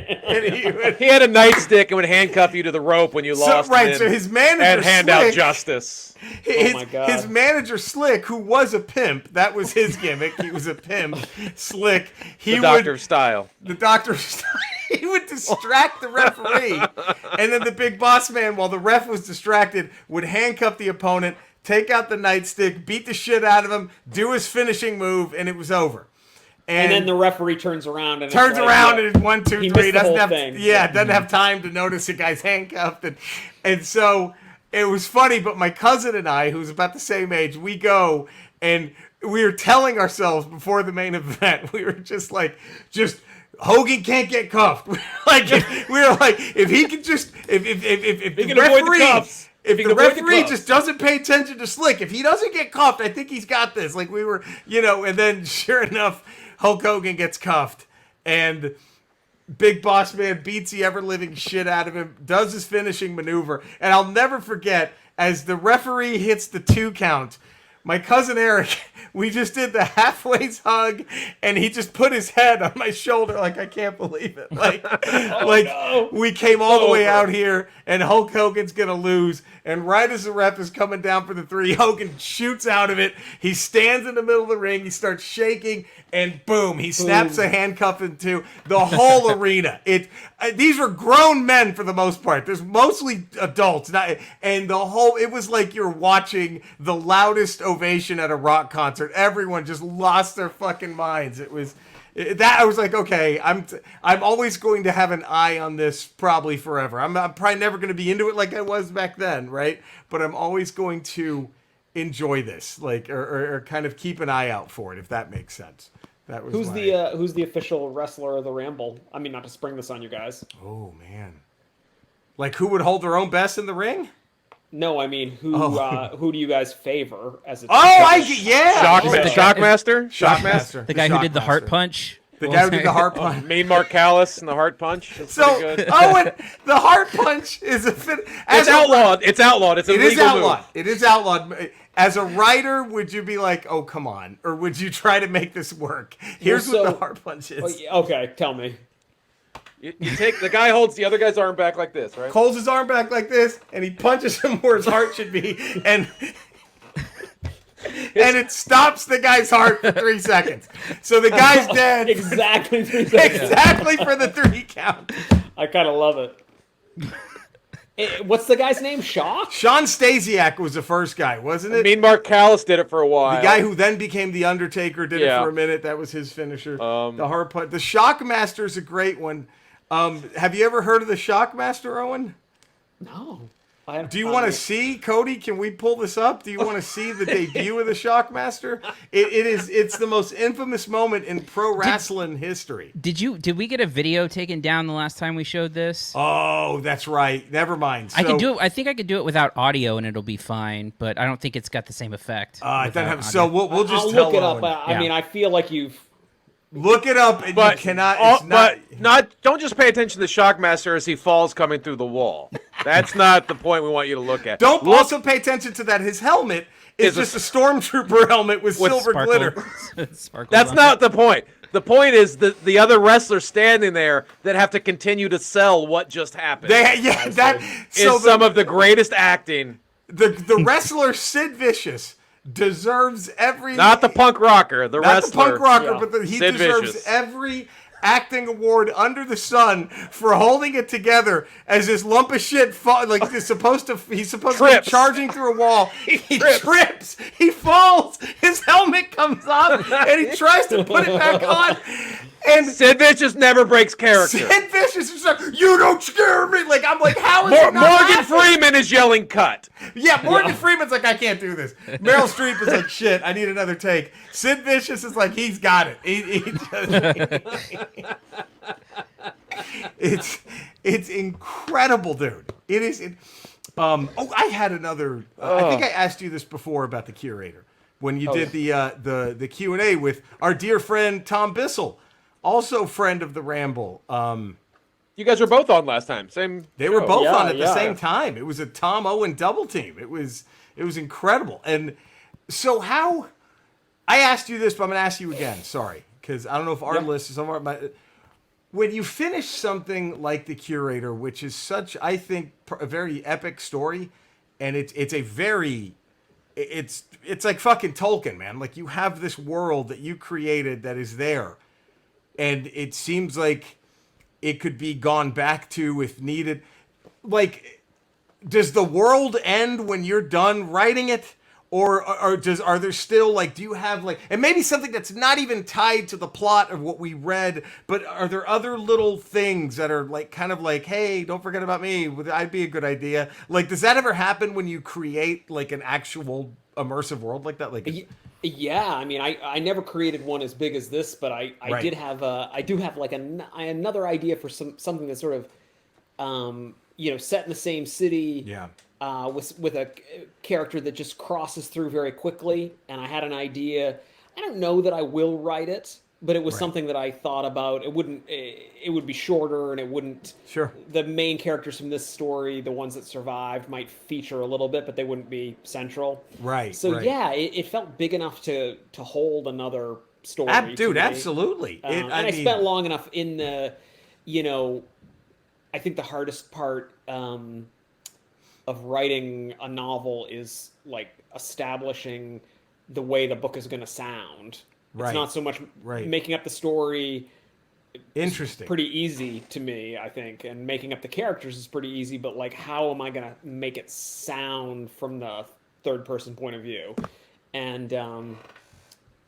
He had a nightstick and would handcuff you to the rope when you lost. So his manager and hand out Slick, justice. His, my God. his manager Slick, who was a pimp, that was his gimmick. He was a pimp. Slick. The Doctor of Style. The Doctor of Style. He would distract the referee, and then the Big Boss Man, while the ref was distracted, would handcuff the opponent, take out the nightstick, beat the shit out of him, do his finishing move, and it was over. And then the referee turns around and turns it's like, around yeah, and it's 1, 2, he 3. missed the Doesn't whole have thing. doesn't have time to notice the guy's handcuffed, and so it was funny. But my cousin and I, who's about the same age, we go and we were telling ourselves before the main event, we were just Hogan can't get cuffed. We were like, if he could just if He the can avoid the referee. cuffs. If He the can avoid the referee cuffs. just doesn't pay attention to Slick, if he doesn't get cuffed, I think he's got this. Like we were, and then sure enough, Hulk Hogan gets cuffed, and Big Boss Man beats the ever-living shit out of him, does his finishing maneuver, and I'll never forget, as the referee hits the 2 count, my cousin Eric, we just did the halfways hug, and he just put his head on my shoulder like, I can't believe it. We came all the way out here, and Hulk Hogan's going to lose. And right as the ref is coming down for the 3, Hogan shoots out of it. He stands in the middle of the ring. He starts shaking, and boom, he snaps a handcuff into the whole arena. These are grown men for the most part. There's mostly adults. It was like you're watching the loudest ovation at a rock concert. Everyone just lost their fucking minds. It was that I was like, okay, I'm always going to have an eye on this probably forever. I'm probably never going to be into it like I was back then, right? But I'm always going to enjoy this, or kind of keep an eye out for it, if that makes sense. That was Who's the official wrestler of the Ramble? I mean, not to spring this on you guys. Oh man, Like who would hold their own best in the ring? No, I mean who do you guys favor as a Shockmaster. Shockmaster. The guy who did the heart Shockmaster. punch. The guy who did the heart punch. Mean Mark Callis and the heart punch. That's So, pretty good. Owen, the heart punch is It's outlawed. It's outlawed. It's a legal outlawed. move. It is outlawed. As a writer, would you be like, "Oh, come on," or would you try to make this work? Here's what the heart punch is. Okay, tell me. You take the guy holds the other guy's arm back like this, right? Holds his arm back like this, and he punches him where his heart should be, and it stops the guy's heart for 3 seconds. So the guy's dead. Exactly 3 seconds. Exactly for the 3 count. I kind of love it. What's the guy's name? Shaw? Sean Stasiak was the first guy, wasn't it? Mean Mark Callis did it for a while. The guy who then became the Undertaker did it for a minute. That was his finisher. The heart punch. The Shockmaster is a great one. Have you ever heard of the Shockmaster, Owen? No. Do you want to see, Cody? Can we pull this up? Do you want to see the debut of the Shockmaster? It's the most infamous moment in pro wrestling history. Did we get a video taken down the last time we showed this? Oh, that's right. Never mind. So, I can do it. I think I could do it without audio and it'll be fine, but I don't think it's got the same effect. It doesn't without have, audio. so we'll just I'll tell look it Owen. up. I mean, I feel like you've... Look it up, and But you cannot. It's don't just pay attention to Shockmaster as he falls coming through the wall. That's not the point we want you to look at. Don't also pay attention to that. His helmet is just a stormtrooper helmet with silver glitter. That's not the point. The point is the other wrestlers standing there that have to continue to sell what just happened. Some of the greatest acting. The wrestler Sid Vicious deserves every... Not the punk rocker, the wrestler. Not the punk rocker, but he Sid deserves Vicious. every acting award under the sun for holding it together as this lump of shit he's supposed to be charging through a wall. He trips. He falls. His helmet comes off, and he tries to put it back on. And Sid Vicious never breaks character. Sid Vicious is like, "You don't scare me." Like, I'm like, how is it not Morgan happening? Freeman is yelling cut. Yeah, Morgan Freeman's like, "I can't do this." Meryl Streep is like, "Shit, I need another take." Sid Vicious is like, he's got it. It's incredible, dude. It is. I had another. I think I asked you this before about the curator when you did the Q&A with our dear friend Tom Bissell, also friend of the Ramble. You guys were both on last time. They were both on at the same time. It was a Tom Owen double team. It was incredible. And so how? I asked you this, but I'm going to ask you again. Sorry, because I don't know if our list is when you finish something like The Curator, which is such, I think, a very epic story, and it's like fucking Tolkien, man. Like, you have this world that you created that is there, and it seems like it could be gone back to if needed. Like, does the world end when you're done writing it? Or are there still, like, do you have, like, and maybe something that's not even tied to the plot of what we read, but are there other little things that are, like, kind of like, hey, don't forget about me, I'd be a good idea? Like, does that ever happen when you create, like, an actual immersive world like that? Like, yeah, I mean, I never created one as big as this, but I do have, like, another idea for something that's sort of, set in the same city. Yeah. With a character that just crosses through very quickly, and I had an idea. I don't know that I will write it, but it was something that I thought about. It would be shorter, and it wouldn't. Sure. The main characters from this story, the ones that survived, might feature a little bit, but they wouldn't be central. Right. So yeah, it felt big enough to hold another story. Dude, absolutely. I spent long enough in the, I think the hardest part. Of writing a novel is like establishing the way the book is going to sound. It's not so much making up the story. Interesting. Pretty easy to me, I think, and making up the characters is pretty easy. But like, how am I going to make it sound from the third person point of view? And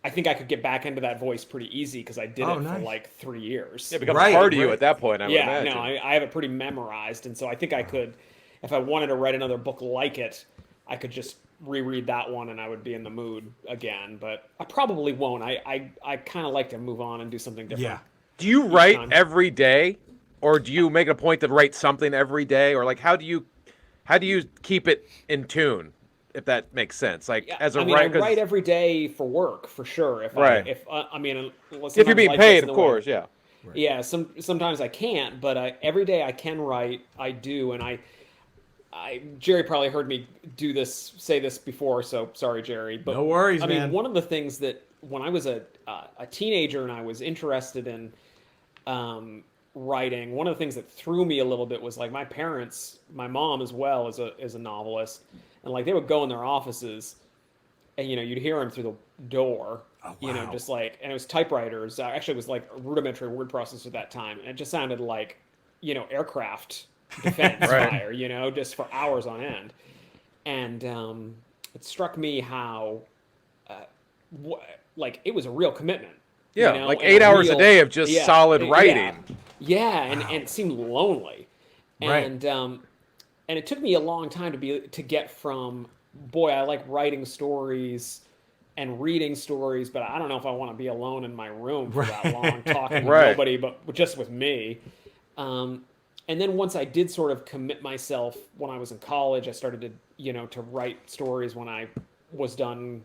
I think I could get back into that voice pretty easy because I did it for like 3 years. It becomes part of you at that point. I would imagine. No, I have it pretty memorized, and so I think I could. If I wanted to write another book like it, I could just reread that one and I would be in the mood again. But I probably won't. I kind of like to move on and do something different. Yeah. Do you write every day? or do you make a point to write something every day, or like how do you keep it in tune, if that makes sense? Like as a I write every day for work for sure. If if you're being paid, of course, yeah. Right. Yeah, sometimes I can't, but every day I can write. I do, and Jerry probably heard me say this before, so sorry, Jerry. But no worries, man. I mean, one of the things that when I was a teenager and I was interested in writing, one of the things that threw me a little bit was like my parents, my mom as well is a novelist, and like they would go in their offices, and you'd hear them through the door. Oh, wow. Just like, and it was typewriters. Actually, it was like a rudimentary word processor at that time, and it just sounded like, aircraft defense fire, just for hours on end. And it struck me how, like, it was a real commitment. Yeah, like 8 hours a day of just solid writing. Yeah, and it seemed lonely. And and it took me a long time to get from, boy, I like writing stories and reading stories, but I don't know if I want to be alone in my room for that long, talking to nobody, but just with me. And then once I did sort of commit myself when I was in college, I started to, to write stories when I was done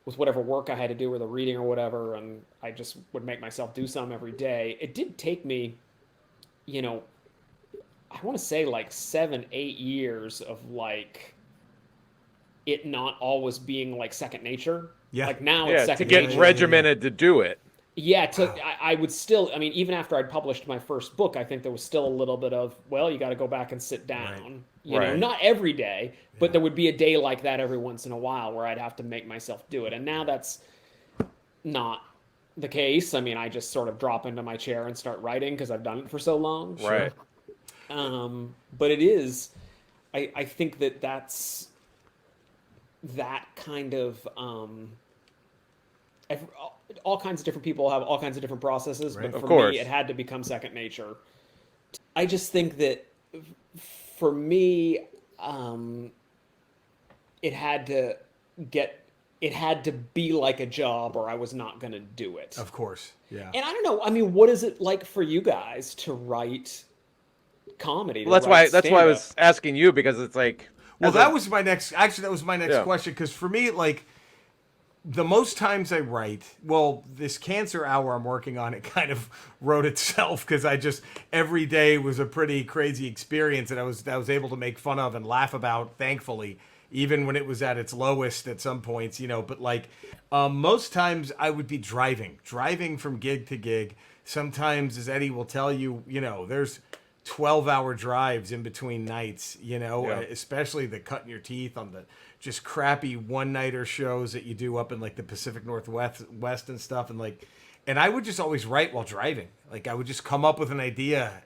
with whatever work I had to do or the reading or whatever, and I just would make myself do some every day. It did take me, I want to say like 7-8 years of like it not always being like second nature. Yeah. Like now it's second nature. To get regimented to do it. Yeah, I would still, even after I'd published my first book, I think there was still a little bit of, well, you got to go back and sit down. You know, not every day, but there would be a day like that every once in a while where I'd have to make myself do it. And now that's not the case. I just sort of drop into my chair and start writing because I've done it for so long. Right. But it is, I think that's that kind of, all kinds of different people have all kinds of different processes, but for me, it had to become second nature. I just think that for me, it had to be like a job or I was not going to do it. Of course. Yeah. And I don't know, what is it like for you guys to write comedy? Well, that's why I was asking you, because it's like, well, that was my next question. Because for me, like, the most times I write, well, this cancer hour I'm working on, it kind of wrote itself because every day was a pretty crazy experience that I was able to make fun of and laugh about, thankfully, even when it was at its lowest at some points, but like most times I would be driving from gig to gig. Sometimes, as Eddie will tell you, there's 12-hour drives in between nights, especially the cutting your teeth on the just crappy one-nighter shows that you do up in like the Pacific Northwest and stuff. And I would just always write while driving. Like I would just come up with an idea,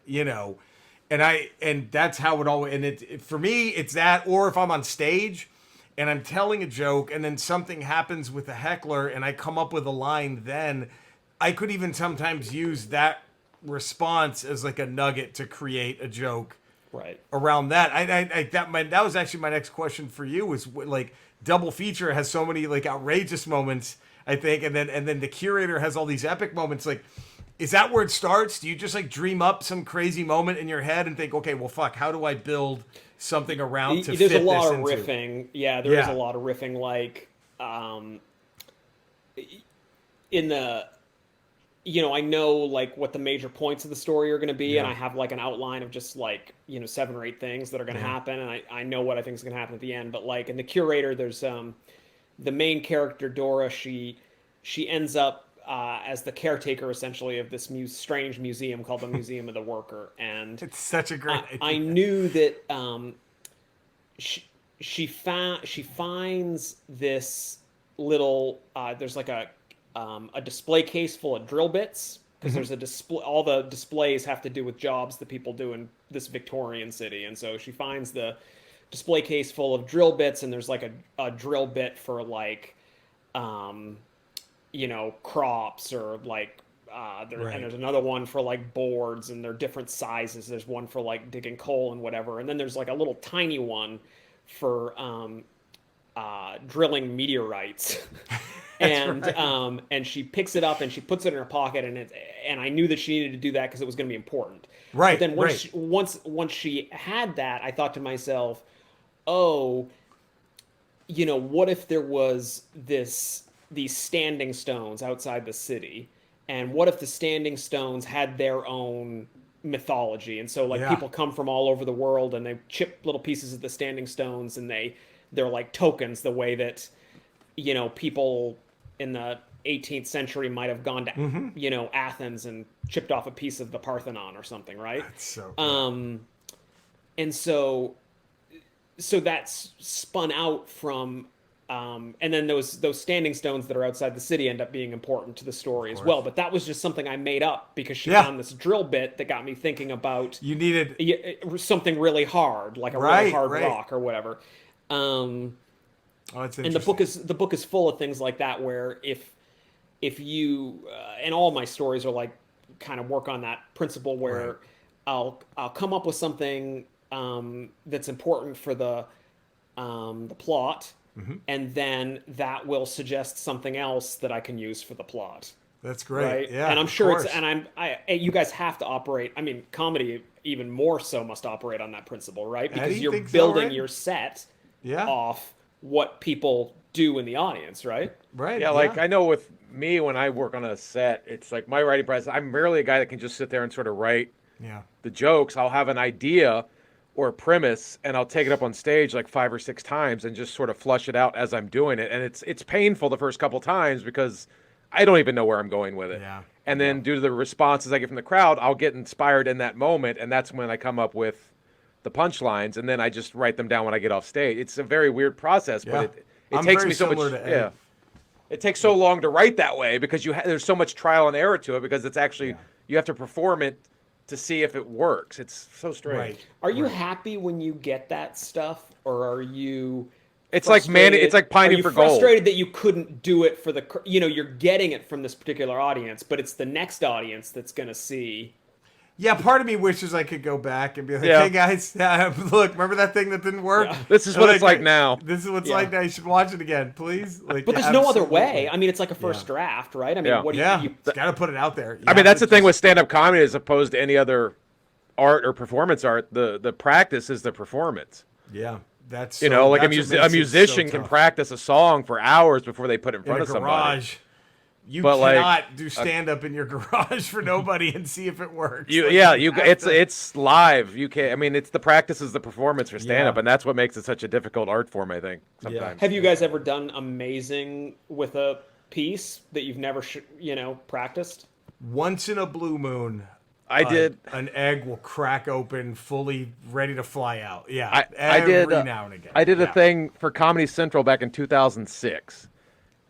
and that's how it always, and for me, it's that, or if I'm on stage and I'm telling a joke and then something happens with a heckler and I come up with a line, then I could even sometimes use that response as like a nugget to create a joke around that. That was actually my next question for you, was like double feature has so many like outrageous moments, I think, and then the curator has all these epic moments. Like, is that where it starts? Do you just like dream up some crazy moment in your head and think, okay, well, fuck, how do I build something around to there's fit a lot this of into? riffing. Yeah, there is a lot of riffing. Like in the, I know like what the major points of the story are going to be, and I have like an outline of just like 7 or 8 things that are going to happen, and I know what I think is going to happen at the end. But like in the curator, there's the main character Dora. She ends up as the caretaker essentially of this strange museum called the Museum of the Worker, and it's such a great idea. I knew that she finds this little there's like a display case full of drill bits, because there's a display. All the displays have to do with jobs that people do in this Victorian city, and so she finds the display case full of drill bits, and there's like a drill bit for like crops, or like and there's another one for like boards, and they're different sizes. There's one for like digging coal and whatever, and then there's like a little tiny one for drilling meteorites. And she picks it up and she puts it in her pocket, and I knew that she needed to do that because it was going to be important. Right. But then right. once she had that, I thought to myself, oh, what if there was these standing stones outside the city, and what if the standing stones had their own mythology, and so like Yeah. people come from all over the world and they chip little pieces of the standing stones, and they're like tokens, the way that people in the 18th century might have gone to Athens and chipped off a piece of the Parthenon or something, right? That's so. And so that's spun out from and then those standing stones that are outside the city end up being important to the story as well. But that was just something I made up because she found this drill bit that got me thinking about You needed something really hard, like a really hard rock or whatever. Oh, that's And interesting. the book is full of things like that, where if you and all my stories are like kind of work on that principle where I'll come up with something that's important for the plot, and then that will suggest something else that I can use for the plot. That's great. Right? Yeah, and I'm of sure course. you guys have to operate. I mean, comedy even more so must operate on that principle, right? Because you're building your set off what people do in the audience, right? Right. Yeah, like I know with me when I work on a set, it's like my writing process. I'm rarely a guy that can just sit there and sort of write the jokes. I'll have an idea or a premise, and I'll take it up on stage like 5 or 6 times and just sort of flush it out as I'm doing it. And it's painful the first couple times because I don't even know where I'm going with it. Yeah. And then due to the responses I get from the crowd, I'll get inspired in that moment, and that's when I come up with the punchlines, and then I just write them down when I get off stage. It's a very weird process, but it takes me so much. It takes so long to write that way because there's so much trial and error to it because it's actually you have to perform it to see if it works. It's so strange. Right. Are you happy when you get that stuff, or are you? It's like it's like pining for gold. Frustrated that you couldn't do it for you're getting it from this particular audience, but it's the next audience that's going to see. Yeah, part of me wishes I could go back and be like, hey guys, look, remember that thing that didn't work? Yeah. This is what it's like now. This is what it's like now. You should watch it again, please. Like, but there's no other way. I mean, it's like a first draft, right? I mean, what do you got to put it out there. I mean, that's the thing with stand-up comedy as opposed to any other art or performance art. The practice is the performance. Yeah. That's like a musician can practice a song for hours before they put it in front of somebody. You cannot do stand up in your garage for nobody and see if it works. It's live. You can't. I mean, it's the practice is the performance for stand up, and that's what makes it such a difficult art form. I think sometimes. Have you guys ever done amazing with a piece that you've never practiced? Once in a blue moon. I did. An egg will crack open, fully ready to fly out. Yeah, I did. Now and again. I did a thing for Comedy Central back in 2006.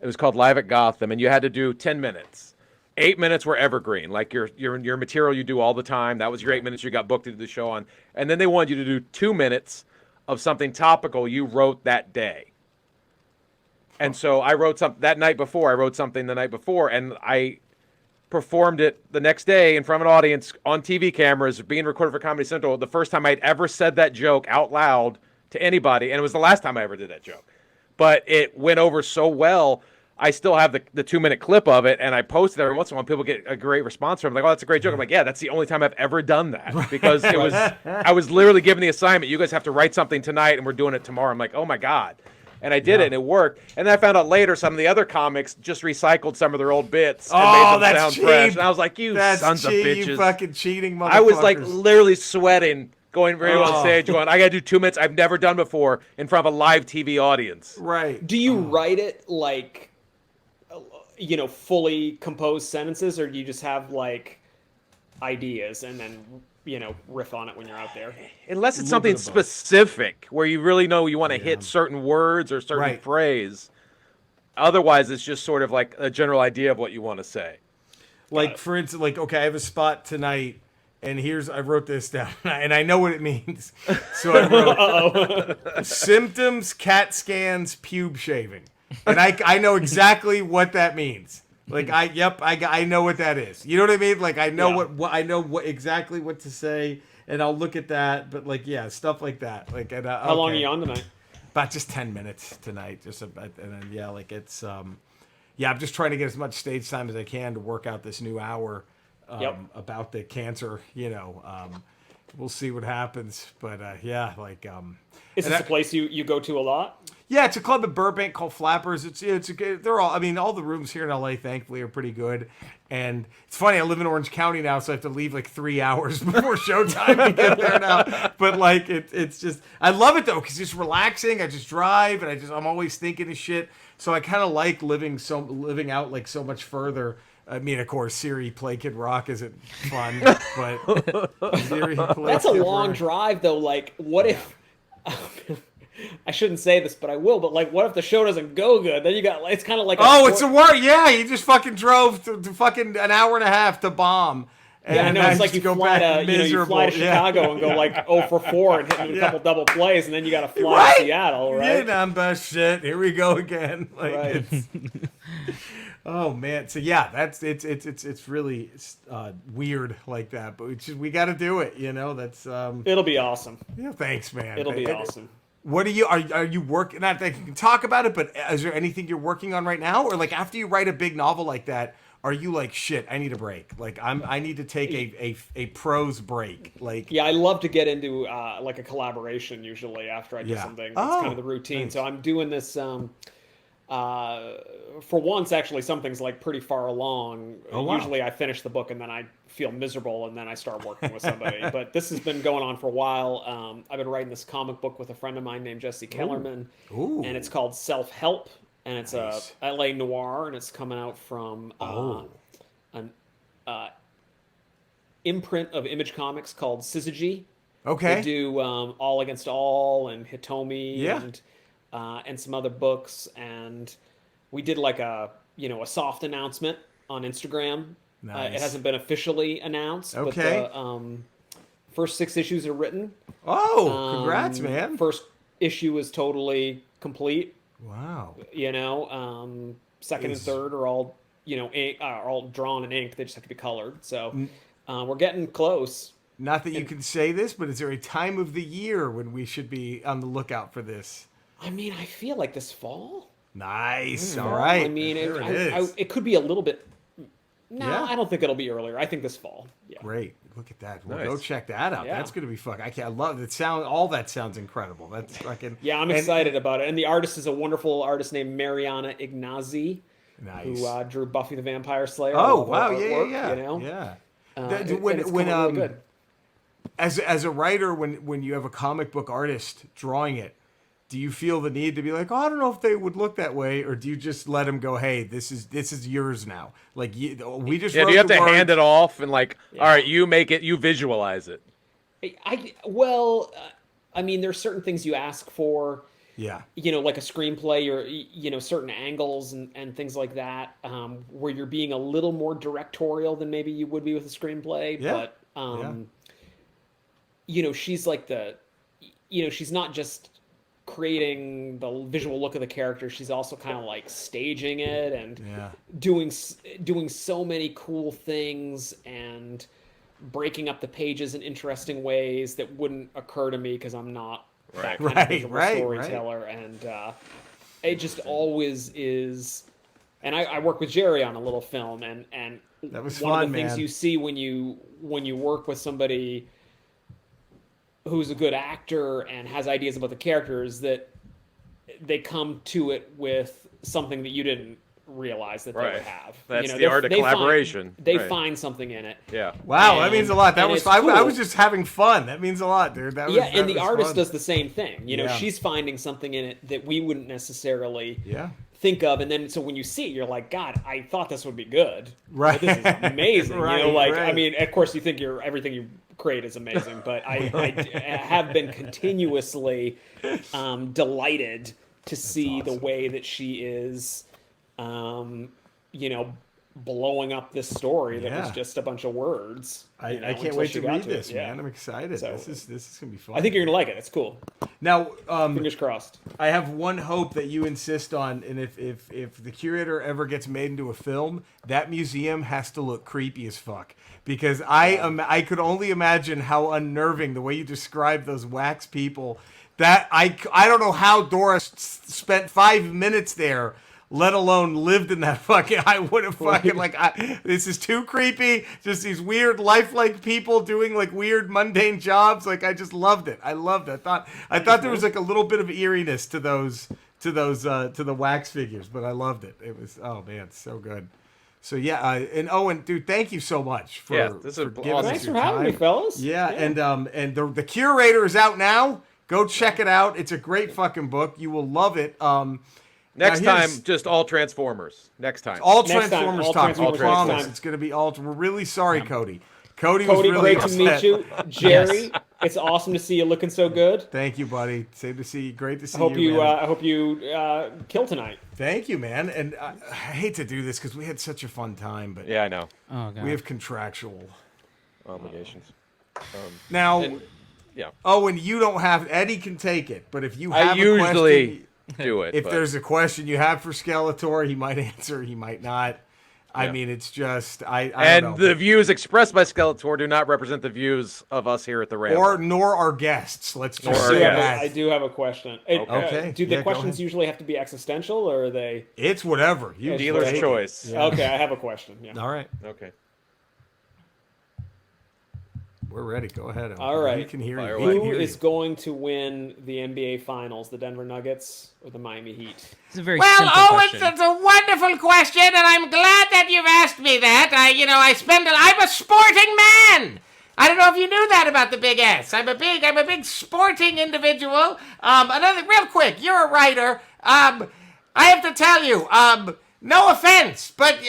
It was called Live at Gotham, and you had to do 10 minutes. 8 minutes were evergreen, like your material you do all the time. That was your 8 minutes you got booked to do the show on. And then they wanted you to do 2 minutes of something topical you wrote that day. And so I wrote something that night before. I wrote something the night before, and I performed it the next day in front of an audience on TV cameras, being recorded for Comedy Central. The first time I'd ever said that joke out loud to anybody, and it was the last time I ever did that joke. But it went over so well. I still have the 2-minute clip of it, and I post it every once in a while. People get a great response from it. Like, oh, that's a great joke. I'm like, yeah, that's the only time I've ever done that because I was literally given the assignment. You guys have to write something tonight, and we're doing it tomorrow. I'm like, oh my God. And I did it, and it worked. And then I found out later some of the other comics just recycled some of their old bits and made them sound fresh. And I was like, sons of bitches. You fucking cheating motherfuckers. I was like literally sweating. Going right on stage, going, I gotta do 2 minutes I've never done before in front of a live TV audience. Right. Do you write it like, fully composed sentences, or do you just have like ideas and then, riff on it when you're out there? Unless it's something specific where you really know you want to hit certain words or certain phrase. Otherwise, it's just sort of like a general idea of what you want to say. Like, for instance, okay, I have a spot tonight. And I wrote this down, and I know what it means. So I wrote symptoms, CAT scans, pube shaving, and I know exactly what that means. Like I know what that is. You know what I mean? Like I know what exactly what to say, and I'll look at that. But stuff like that. Like how long are you on tonight? About just 10 minutes tonight. Just about, and then it's I'm just trying to get as much stage time as I can to work out this new hour. about the cancer. We'll see what happens. But yeah, like Is this a place you go to a lot? yeah, it's a club in Burbank called Flappers. They're all. I mean, all the rooms here in LA, thankfully, are pretty good. And it's funny. I live in Orange County now, so I have to leave like 3 hours before showtime to get there now. But like, it's just I love it though, because it's relaxing. I just drive, and I'm always thinking of shit. So I kind of like living out like so much further. I mean, of course, Siri play Kid Rock isn't fun, but Siri play That's a Kid long Rock. drive though. Like, what if? I shouldn't say this, but I will. But like, what if the show doesn't go good? Then you got it's kind of like It's a work. Yeah, you just fucking drove to fucking an hour and a half to bomb. Yeah, I know. It's like you fly to Chicago and go like 0 for 4 and hit a couple double plays, and then you got to fly to Seattle, right? Yeah, I'm best shit. Here we go again. Like, Right. oh man. So yeah, it's really weird like that, but we got to do it. That's It'll be awesome. Thanks, man. It'll be awesome. What are you working? Not that you can talk about it, but is there anything you're working on right now, or like after you write a big novel like that? Are you like shit? I need a break. Like I need to take a prose break. Like Yeah, I love to get into like a collaboration usually after I do something. That's kind of the routine. nice. So I'm doing this. For once, actually, something's like pretty far along. Oh, wow. Usually, I finish the book and then I feel miserable, and then I start working with somebody. But this has been going on for a while. I've been writing this comic book with a friend of mine named Jesse Kellerman, Ooh. and it's called Self Help, and it's Nice. a LA noir, and it's coming out from an imprint of Image Comics called Syzygy. okay. They do All Against All and Hitomi Yeah. and some other books, and we did like a soft announcement on Instagram. Nice. It hasn't been officially announced, Okay. but the first 6 issues are written. Oh, congrats, man. First issue is totally complete. Wow. Second and Is- third are all are all drawn in ink. They just have to be colored. So we're getting close. Not that you can say this, but is there a time of the year when we should be on the lookout for this? I mean, I feel like this fall. Nice. All right. I mean, There it is. it could be a little bit. No, Yeah. I don't think it'll be earlier. I think this fall. Yeah. Great. Look at that. Well, Nice. go check that out. Yeah. That's going to be fun. I love it. All that sounds incredible. That's fucking. Yeah, I'm excited about it. And the artist is a wonderful artist named Mariana Ignazi, Nice. who drew Buffy the Vampire Slayer. Oh, I love her wow. artwork, Yeah. You know? Yeah. And That- it's when coming really good. as a writer, when you have a comic book artist drawing it, do you feel the need to be like, oh, I don't know if they would look that way, or do you just let them go, hey, this is yours now? Like we just Yeah, wrote do you have the to words. hand it off and like, all right, you make it, you visualize it. I mean, there's certain things you ask for. Yeah. Like a screenplay or certain angles and things like that, where you're being a little more directorial than maybe you would be with a screenplay. Yeah. But she's like she's not just creating the visual look of the character. She's also kind of like staging it and Yeah. doing so many cool things and breaking up the pages in interesting ways that wouldn't occur to me because I'm not that kind of visual storyteller. And it just always is. And I work with Jerry on a little film, and That was one fun, of the things man. you see when you work with somebody who's a good actor and has ideas about the characters, that they come to it with something that you didn't realize that they Right. would have. That's the art of collaboration. They Right. find something in it. Yeah. Wow, that means a lot. That And was it's I cool. was just having fun. That means a lot, dude. That Yeah, was, and that the was artist fun. does the same thing. Yeah. She's finding something in it that we wouldn't necessarily Yeah. think of, and then so when you see it, you're like, God, I thought this would be good. Right. This is amazing. Right, I right. mean, of course, you think everything you create is amazing, but I have been continuously delighted to see the way that she is, blowing up this story that was Yeah. just a bunch of words. I can't until wait she to got read it. this, Yeah. man. I'm excited. So- this is gonna be fun. I think you're gonna like it. It's cool. Now, Fingers crossed. I have one hope that you insist on, and if the curator ever gets made into a film, that museum has to look creepy as fuck. Because I could only imagine how unnerving the way you describe those wax people. That I don't know how Doris spent 5 minutes there, let alone lived in that fucking. I would have fucking this is too creepy. Just these weird lifelike people doing like weird mundane jobs. Like I just loved it. I loved it. I thought there was like a little bit of eeriness to the wax figures, but I loved it. It was so good. So yeah, and Owen, dude, thank you so much for this is giving awesome. us Thanks your for having time. me, fellas. Yeah, and the Curator is out now. Go check it out. It's a great fucking book. You will love it. Next now time, here's- just all Transformers. Next time. all Next time, Transformers all talk. Transformers I promise. next time. It's going to be all. We're really sorry, Cody. Cody was Cody, really great to upset. meet you. Jerry, it's awesome to see you looking so good. Thank you, buddy. Same to see you. Great to see I hope man. you kill tonight. Thank you, man. And I hate to do this because we had such a fun time, but Yeah, I know. Oh god. we have contractual. Obligations. Now, And- yeah. Owen, you don't have. Eddie can take it, but if you I have a usually question, do it. if but- there's a question you have for Skeletor, he might answer. He might not. I mean, it's just I and don't know. the views expressed by Skeletor do not represent the views of us here at the Ramble. nor our guests. Let's Nor just our say guests. that. I do have a question. Okay. Do the Yeah, go questions ahead. usually have to be existential, or are they? It's whatever. You Dealer's take it. choice. Yeah. Okay, I have a question. Yeah. All right, Okay. we're ready. Go ahead. Owen. All right. We can hear Fire you. away. We can Who hear is you. going to win the NBA Finals? The Denver Nuggets or the Miami Heat? It's a very Well, simple Owen, question. that's a wonderful question, and I'm glad that you've asked me that. I'm a sporting man. I don't know if you knew that about the Big S. I'm a big sporting individual. Another real quick, you're a writer. I have to tell you, no offense, but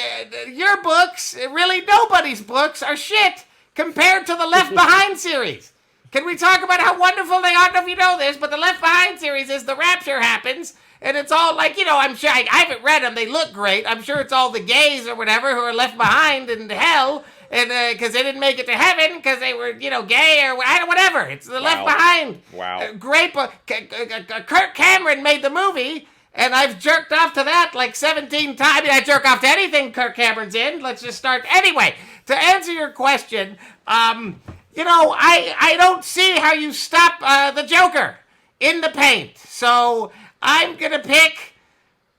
your books, really nobody's books, are shit compared to the Left Behind series. Can we talk about how wonderful they are? I don't know if you know this, but the Left Behind series is the rapture happens, and it's all like, I'm sure, I haven't read them, they look great. I'm sure it's all the gays or whatever who are left behind in hell, and because they didn't make it to heaven because they were, gay or whatever. It's the Left Behind. Wow. Great book. Kirk Cameron made the movie, and I've jerked off to that like 17 times. I mean, I jerk off to anything Kirk Cameron's in. Let's just start. Anyway, to answer your question, I don't see how you stop the Joker in the paint. So I'm going to pick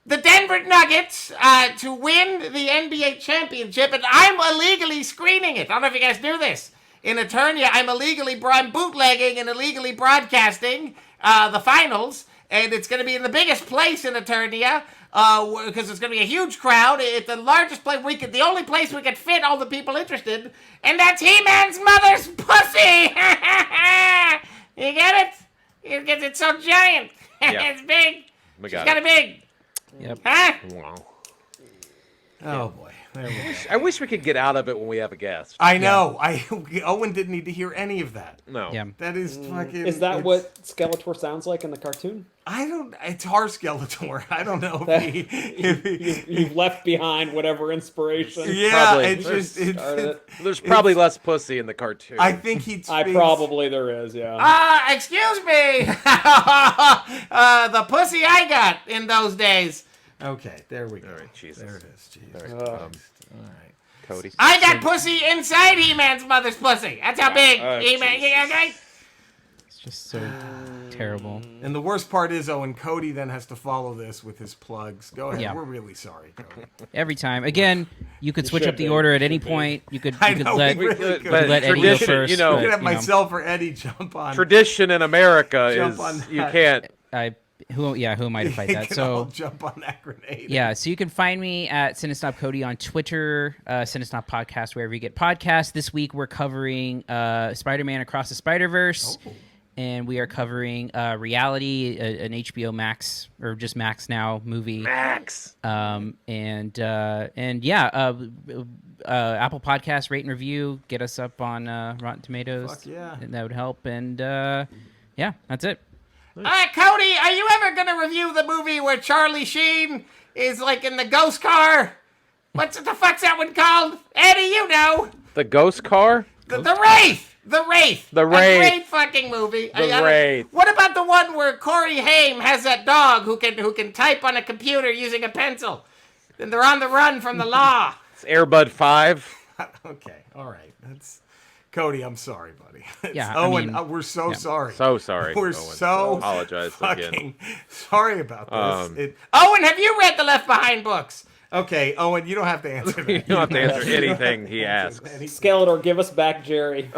the Denver Nuggets to win the NBA championship, and I'm illegally screening it. I don't know if you guys knew this. In Eternia, I'm bootlegging and illegally broadcasting the finals, and it's going to be in the biggest place in Eternia because it's going to be a huge crowd. It's the largest place the only place we could fit all the people interested, and that's He-Man's mother's pussy. You get it? Because it's so giant. Yeah. It's big. We She's got kind it. of big. Yep. Huh? Wow. Oh boy. There we go. I wish we could get out of it when we have a guest. I know. Owen didn't need to hear any of that. No. Yeah. That is fucking. Is that it's- what Skeletor sounds like in the cartoon? I don't. It's our Skeletor. I don't know if he. You've left behind whatever inspiration. Yeah, Probably. it's just. Started it. There's probably less pussy in the cartoon. I think he. Probably there is, yeah. Excuse me. The pussy I got in those days. Okay, there we go. All right, Jesus. There it is. Jesus. All right, All right. Cody. I got pussy inside He-Man's mother's pussy. That's how big He-Man. Okay. It's just so terrible. And the worst part is, Owen, Cody then has to follow this with his plugs. Go ahead. Yeah. We're really sorry, Cody. Every time. Again, you could switch should up the be. order at any Should be. point. You could I you could know, let we really could. But let Eddie go tradition, first. you know, I but, could have you know, myself or Eddie jump on. tradition in America Jump is on you that. can't. who am I to fight They that? can all So jump on that grenade. yeah, so you can find me at Cinestop Cody on Twitter, Cinestop Podcast, wherever you get podcasts. This week we're covering Spider-Man Across the Spider-Verse, and we are covering Reality, an HBO Max, or just Max now movie. Max. And yeah, Apple Podcast, rate and review, get us up on Rotten Tomatoes. Fuck yeah. And that would help. And yeah, that's it. Cody, are you ever going to review the movie where Charlie Sheen is like in the ghost car? What the fuck's that one called? Eddie, you know. The ghost car. The Wraith. The Wraith. The A Wraith. great fucking movie. The Wraith. What about the one where Corey Haim has that dog who can type on a computer using a pencil? And they're on the run from the law. It's Airbud 5. Okay. All right. That's Cody, I'm sorry, buddy. Yeah, I Owen, mean, we're so sorry. So sorry. We're Owen. so apologize fucking again. sorry about this. Owen, have you read the Left Behind books? Okay, Owen, you don't have to answer You that. don't have to answer anything he asks. Skeletor, give us back Jerry.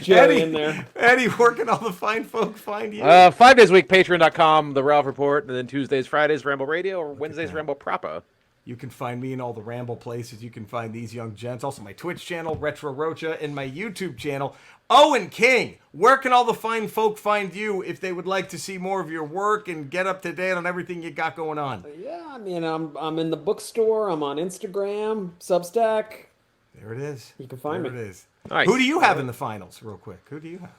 Jerry in there. Eddie, where can all the fine folk find you? 5 days a week, patreon.com, The Ralph Report, and then Tuesdays, Fridays, Ramble Radio, or Wednesdays, Ramble Proper. You can find me in all the Ramble places. You can find these young gents. Also, my Twitch channel, Retro Rocha, and my YouTube channel, Owen King. Where can all the fine folk find you if they would like to see more of your work and get up to date on everything you got going on? Yeah, I mean, I'm in the bookstore. I'm on Instagram, Substack. There it is. You can find there me. It is. Nice. Who do you have in the finals, real quick? Who do you have?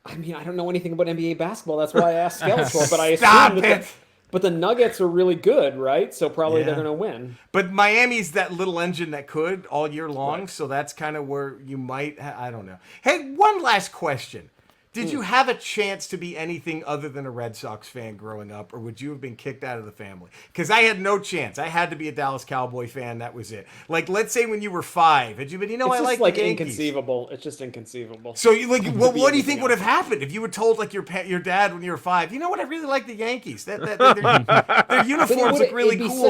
I mean, I don't know anything about NBA basketball. That's why I asked Skeletor. But I Stop assume that it! But the Nuggets are really good, right? So probably Yeah. they're going to win. But Miami's that little engine that could all year long, so that's kind of where you might. I don't know. Hey, one last question. Did you have a chance to be anything other than a Red Sox fan growing up, or would you have been kicked out of the family? Because I had no chance. I had to be a Dallas Cowboy fan. That was it. Like, let's say when you were 5, had you been, It's I just like the Yankees. inconceivable. It's just inconceivable. So, you like, what do you anything think would else. have happened if you were told, like, your dad when you were 5, you know what, I really like the Yankees. Their uniforms look really it'd be cool.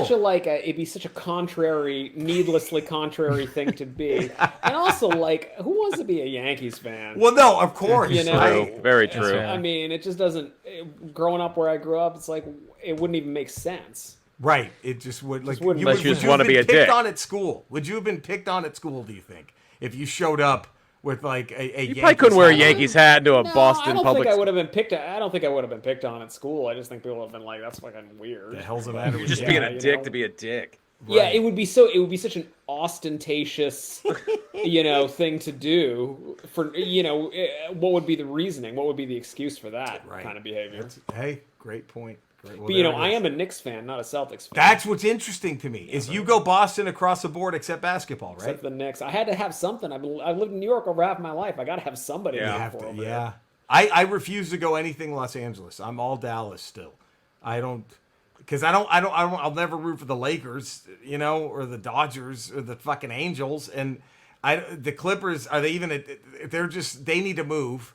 it'd be such a contrary, needlessly contrary thing to be. And also, like, who wants to be a Yankees fan? Well, no, of course. You know, True. Very true. I mean, it just doesn't. Growing up where I grew up, it's like it wouldn't even make sense. Right. It just would like wouldn't- Unless you would just have wanna been be a picked dick. on at school. Would you have been picked on at school, do you think? If you showed up with like a You probably couldn't wear a hat on? Yankees hat into a No, Boston I don't public. think I would have been picked. I don't think I would have been picked on at school. I just think people have been like, "That's fucking weird." The hell's the matter with Just you? being Yeah, a you dick know. to be a dick. Yeah, Right. it would be such an ostentatious, thing to do for, what would be the reasoning? What would be the excuse for that Right. kind of behavior? Hey, great point. Great. Well, But, there it I is. am a Knicks fan, not a Celtics fan. That's what's interesting to me is you go Boston across the board except basketball, right? Except the Knicks. I had to have something. I've lived in New York over half my life. I got to have somebody. Yeah. to You root have for to, over there. yeah. I refuse to go anything Los Angeles. I'm all Dallas still. I don't. Because I'll never root for the Lakers, or the Dodgers or the fucking Angels. And the Clippers, are they even, they need to move.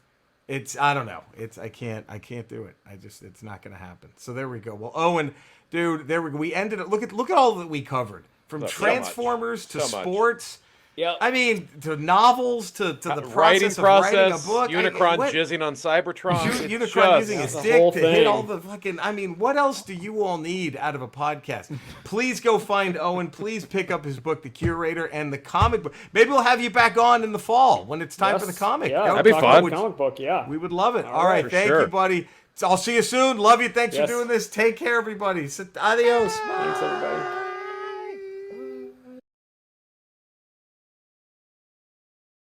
I don't know. I can't do it. It's not going to happen. So there we go. Well, Owen, dude, there we go. We ended it. Look at all that we covered from Look, so Transformers to much. So much. sports. Yep. I mean, to novels, to the Writing process of writing a process, book. Unicron what- jizzing on Cybertron. Unicron It's just- using his That's the dick whole to hit thing. all the fucking. I mean, what else do you all need out of a podcast? Please go find Owen. Please pick up his book, The Curator, and the comic book. Maybe we'll have you back on in the fall when it's time for the comic. Yeah, That'd be talk about fun. the comic book, yeah. We would love it. All right, right, for thank sure. you, buddy. I'll see you soon. Love you. Thanks Yes. for doing this. Take care, everybody. Adios. Bye. Thanks, everybody.